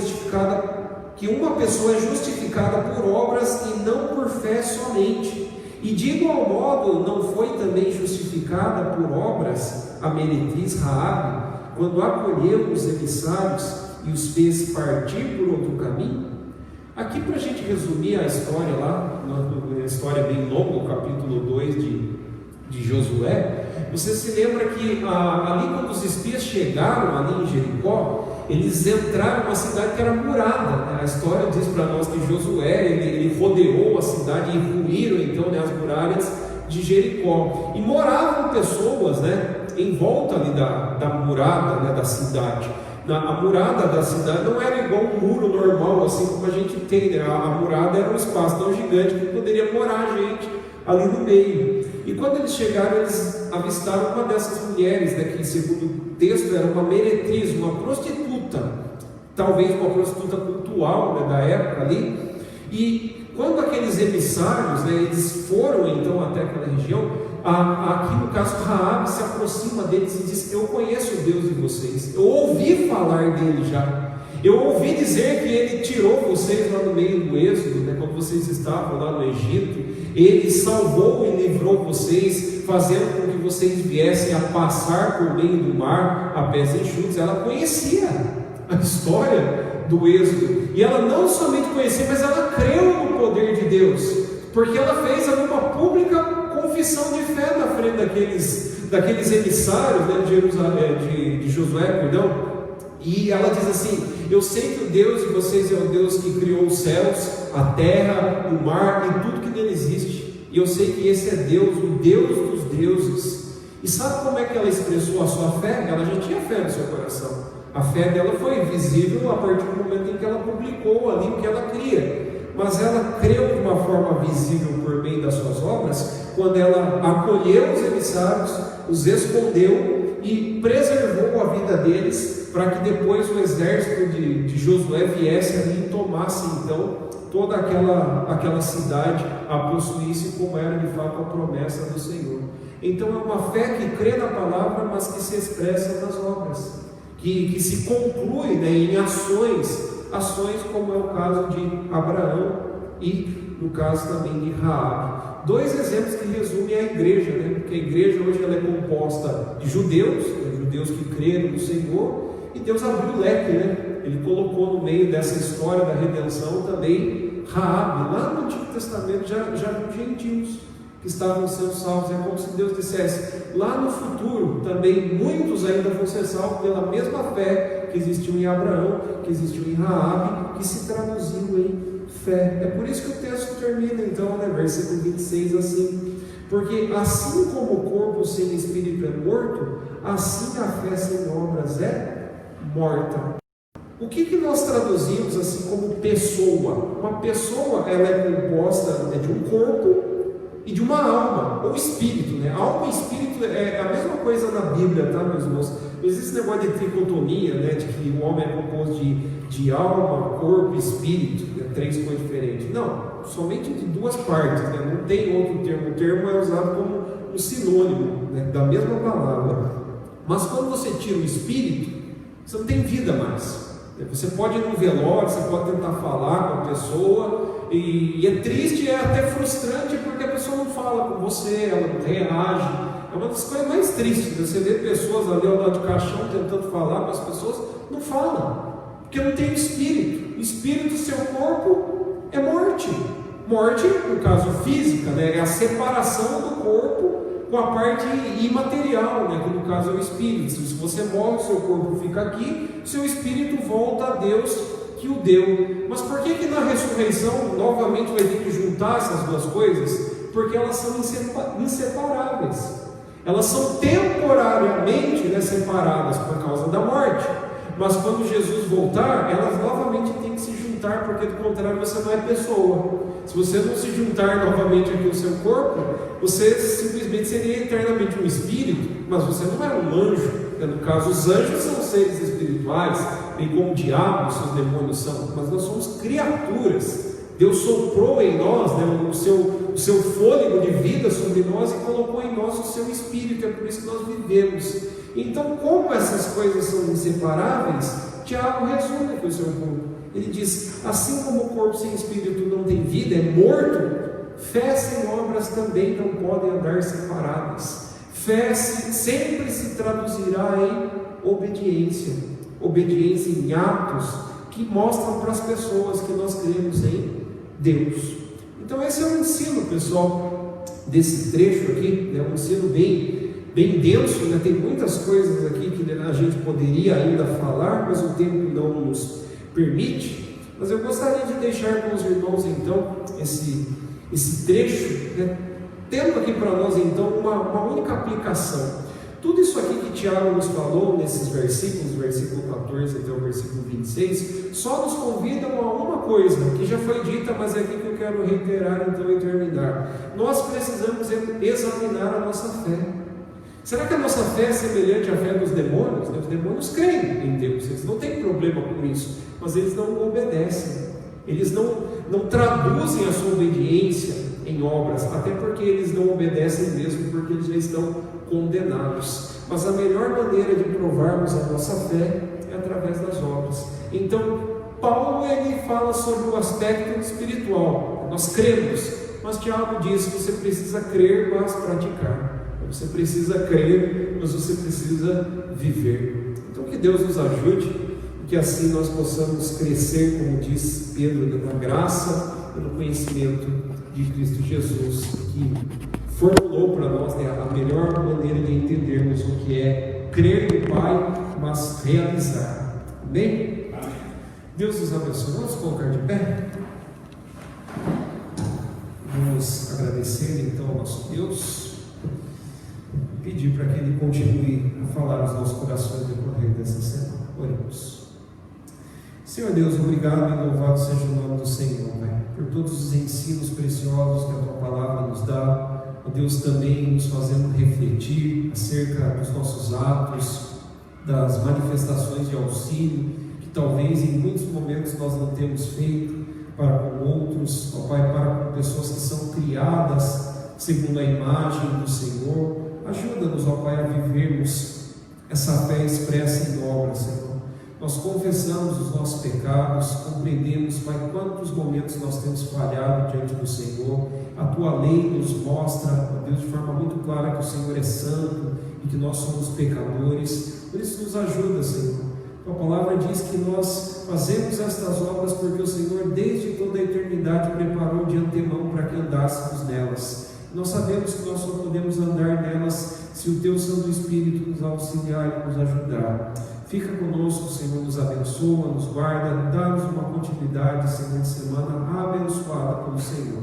é justificada por obras e não por fé somente. E de igual modo, não foi também justificada por obras a meretriz Raabe, quando acolheu os emissários e os fez partir por outro caminho? Aqui, para a gente resumir a história lá, uma história bem longa, o capítulo 2 de Josué, você se lembra que ali quando os espias chegaram ali em Jericó, eles entraram numa cidade que era murada, né? A história diz para nós que Josué, ele rodeou a cidade e ruíram então, né, as muralhas de Jericó, e moravam pessoas, né, em volta ali da murada, né, da cidade. A murada da cidade não era igual um muro normal, assim como a gente tem, né? A murada era um espaço tão gigante que poderia morar gente ali no meio. E quando eles chegaram, eles avistaram uma dessas mulheres, né, que segundo o texto era uma meretriz, uma prostituta, talvez uma prostituta cultural, né, da época ali. E quando aqueles emissários, né, eles foram então até aquela região, aqui no caso Raabe se aproxima deles e diz: eu conheço o Deus de vocês, eu ouvi falar dele já. Eu ouvi dizer que ele tirou vocês lá no meio do êxodo, né, quando vocês estavam lá no Egito. Ele salvou e livrou vocês, fazendo com que vocês viessem a passar por meio do mar a pés enxutos. Ela conhecia a história do êxodo, e ela não somente conhecia, mas ela creu no poder de Deus, porque ela fez uma pública confissão de fé na frente daqueles emissários, né, de Josué, perdão. E ela diz assim: eu sei que o Deus de vocês é o Deus que criou os céus, a terra, o mar e tudo que nele existe, e eu sei que esse é Deus, o Deus dos deuses. E sabe como é que ela expressou a sua fé? Ela já tinha fé no seu coração. A fé dela foi visível a partir do momento em que ela publicou ali o que ela cria, mas ela creu de uma forma visível por meio das suas obras, quando ela acolheu os emissários, os escondeu e preservou a vida deles, para que depois o exército de Josué viesse ali e tomasse então toda aquela cidade, a possuísse, como era de fato a promessa do Senhor. Então é uma fé que crê na palavra, mas que se expressa nas obras, que se conclui, né, em ações como é o caso de Abraão e no caso também de Raabe. Dois exemplos que resumem a igreja, né? Porque a igreja hoje ela é composta de judeus, né? Judeus que creram no Senhor, e Deus abriu o leque, né? Ele colocou no meio dessa história da redenção também Raabe. Lá no Antigo Testamento já viu gentios que estavam sendo salvos. É como se Deus dissesse: lá no futuro também muitos ainda vão ser salvos pela mesma fé que existiu em Abraão, que existiu em Raabe, que se traduziu em fé. É por isso que o texto termina então, né, versículo 26 assim: porque assim como o corpo sem espírito é morto, assim a fé sem obras é morta. O que nós traduzimos assim como pessoa? Uma pessoa, ela é composta, né, de um corpo e de uma alma, ou espírito, né? Alma e espírito é a mesma coisa na Bíblia, tá, meus irmãos? Não existe esse negócio de tricotomia, né, de que o homem é composto de de alma, corpo e espírito, né? 3 coisas diferentes. Não, somente de 2 partes, né? Não tem outro termo. O termo é usado como um sinônimo, né? Da mesma palavra. Mas quando você tira o espírito, você não tem vida mais. Você pode ir no velório, você pode tentar falar com a pessoa, e é triste, é até frustrante, porque a pessoa não fala com você, ela não reage. É uma das coisas mais tristes, você vê pessoas ali ao lado de caixão tentando falar, mas as pessoas não falam, porque não tem espírito. O espírito do seu corpo é morte. Morte, no caso física, né? É a separação do corpo com a parte imaterial, né? Que no caso é o espírito. Se você morre, o seu corpo fica aqui, o seu espírito volta a Deus que o deu. Mas por que na ressurreição novamente vai ter que juntar essas 2 coisas? Porque elas são inseparáveis. Elas são temporariamente, né, separadas por causa da morte. Mas quando Jesus voltar, elas novamente têm que se juntar, porque do contrário você não é pessoa. Se você não se juntar novamente aqui ao seu corpo, você simplesmente seria eternamente um espírito, mas você não é um anjo. No caso, os anjos são seres espirituais, bem como o diabo, os seus demônios são, mas nós somos criaturas. Deus soprou em nós, né, o seu fôlego de vida sobre nós e colocou em nós o seu espírito, é por isso que nós vivemos. Então, como essas coisas são inseparáveis, Tiago resume aqui o seu ponto. Ele diz: assim como o corpo sem espírito não tem vida, é morto, fé sem obras também não podem andar separadas. Fé sempre se traduzirá em obediência, obediência em atos que mostram para as pessoas que nós cremos em Deus. Então esse é o ensino, pessoal, desse trecho aqui, né? Um ensino bem denso, né? Tem muitas coisas aqui que a gente poderia ainda falar, mas o tempo não nos permite. Mas eu gostaria de deixar com os irmãos então esse trecho, né? Tendo aqui para nós então uma única aplicação. Tudo isso aqui que Tiago nos falou nesses versículos, versículo 14 até o versículo 26, só nos convidam a uma coisa que já foi dita, mas é aqui que eu quero reiterar então e terminar. Nós precisamos examinar a nossa fé. Será que a nossa fé é semelhante à fé dos demônios? Os demônios creem em Deus, eles não têm problema com isso, mas eles não obedecem, eles não traduzem a sua obediência em obras, até porque eles não obedecem mesmo, porque eles já estão condenados. Mas a melhor maneira de provarmos a nossa fé é através das obras. Então, Paulo ele fala sobre o aspecto espiritual. Nós cremos, mas Tiago diz que você precisa crer, mas praticar. Você precisa crer, mas você precisa viver. Então que Deus nos ajude, e que assim nós possamos crescer, como diz Pedro, na graça e no conhecimento de Cristo Jesus, que formulou para nós, né, a melhor maneira de entendermos o que é crer no Pai, mas realizar. Amém? Amém. Deus nos abençoe. Vamos colocar de pé. Vamos agradecer então ao nosso Deus, pedir para que Ele continue a falar aos nossos corações no decorrer dessa semana. Oremos. Senhor Deus, obrigado e louvado seja o nome do Senhor, Pai, por todos os ensinos preciosos que a Tua Palavra nos dá. Ó Deus, também nos fazendo refletir acerca dos nossos atos, das manifestações de auxílio, que talvez em muitos momentos nós não temos feito para com outros, ó Pai, para com pessoas que são criadas segundo a imagem do Senhor. Ajuda-nos, ó Pai, a vivermos essa fé expressa em obra, Senhor. Nós confessamos os nossos pecados, compreendemos, Pai, quantos momentos nós temos falhado diante do Senhor. A Tua lei nos mostra, ó Deus, de forma muito clara que o Senhor é santo e que nós somos pecadores. Por isso nos ajuda, Senhor. Tua palavra diz que nós fazemos estas obras porque o Senhor desde toda a eternidade preparou de antemão para que andássemos nelas. Nós sabemos que nós só podemos andar nelas se o Teu Santo Espírito nos auxiliar e nos ajudar. Fica conosco, Senhor, nos abençoa, nos guarda, dá-nos uma continuidade de semana abençoada pelo Senhor.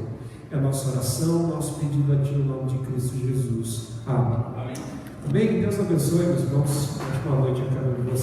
É a nossa oração, nosso pedido a Ti, no nome de Cristo Jesus. Amém. Amém. Amém. Deus abençoe, meus irmãos. Ótima noite a cada um de vocês.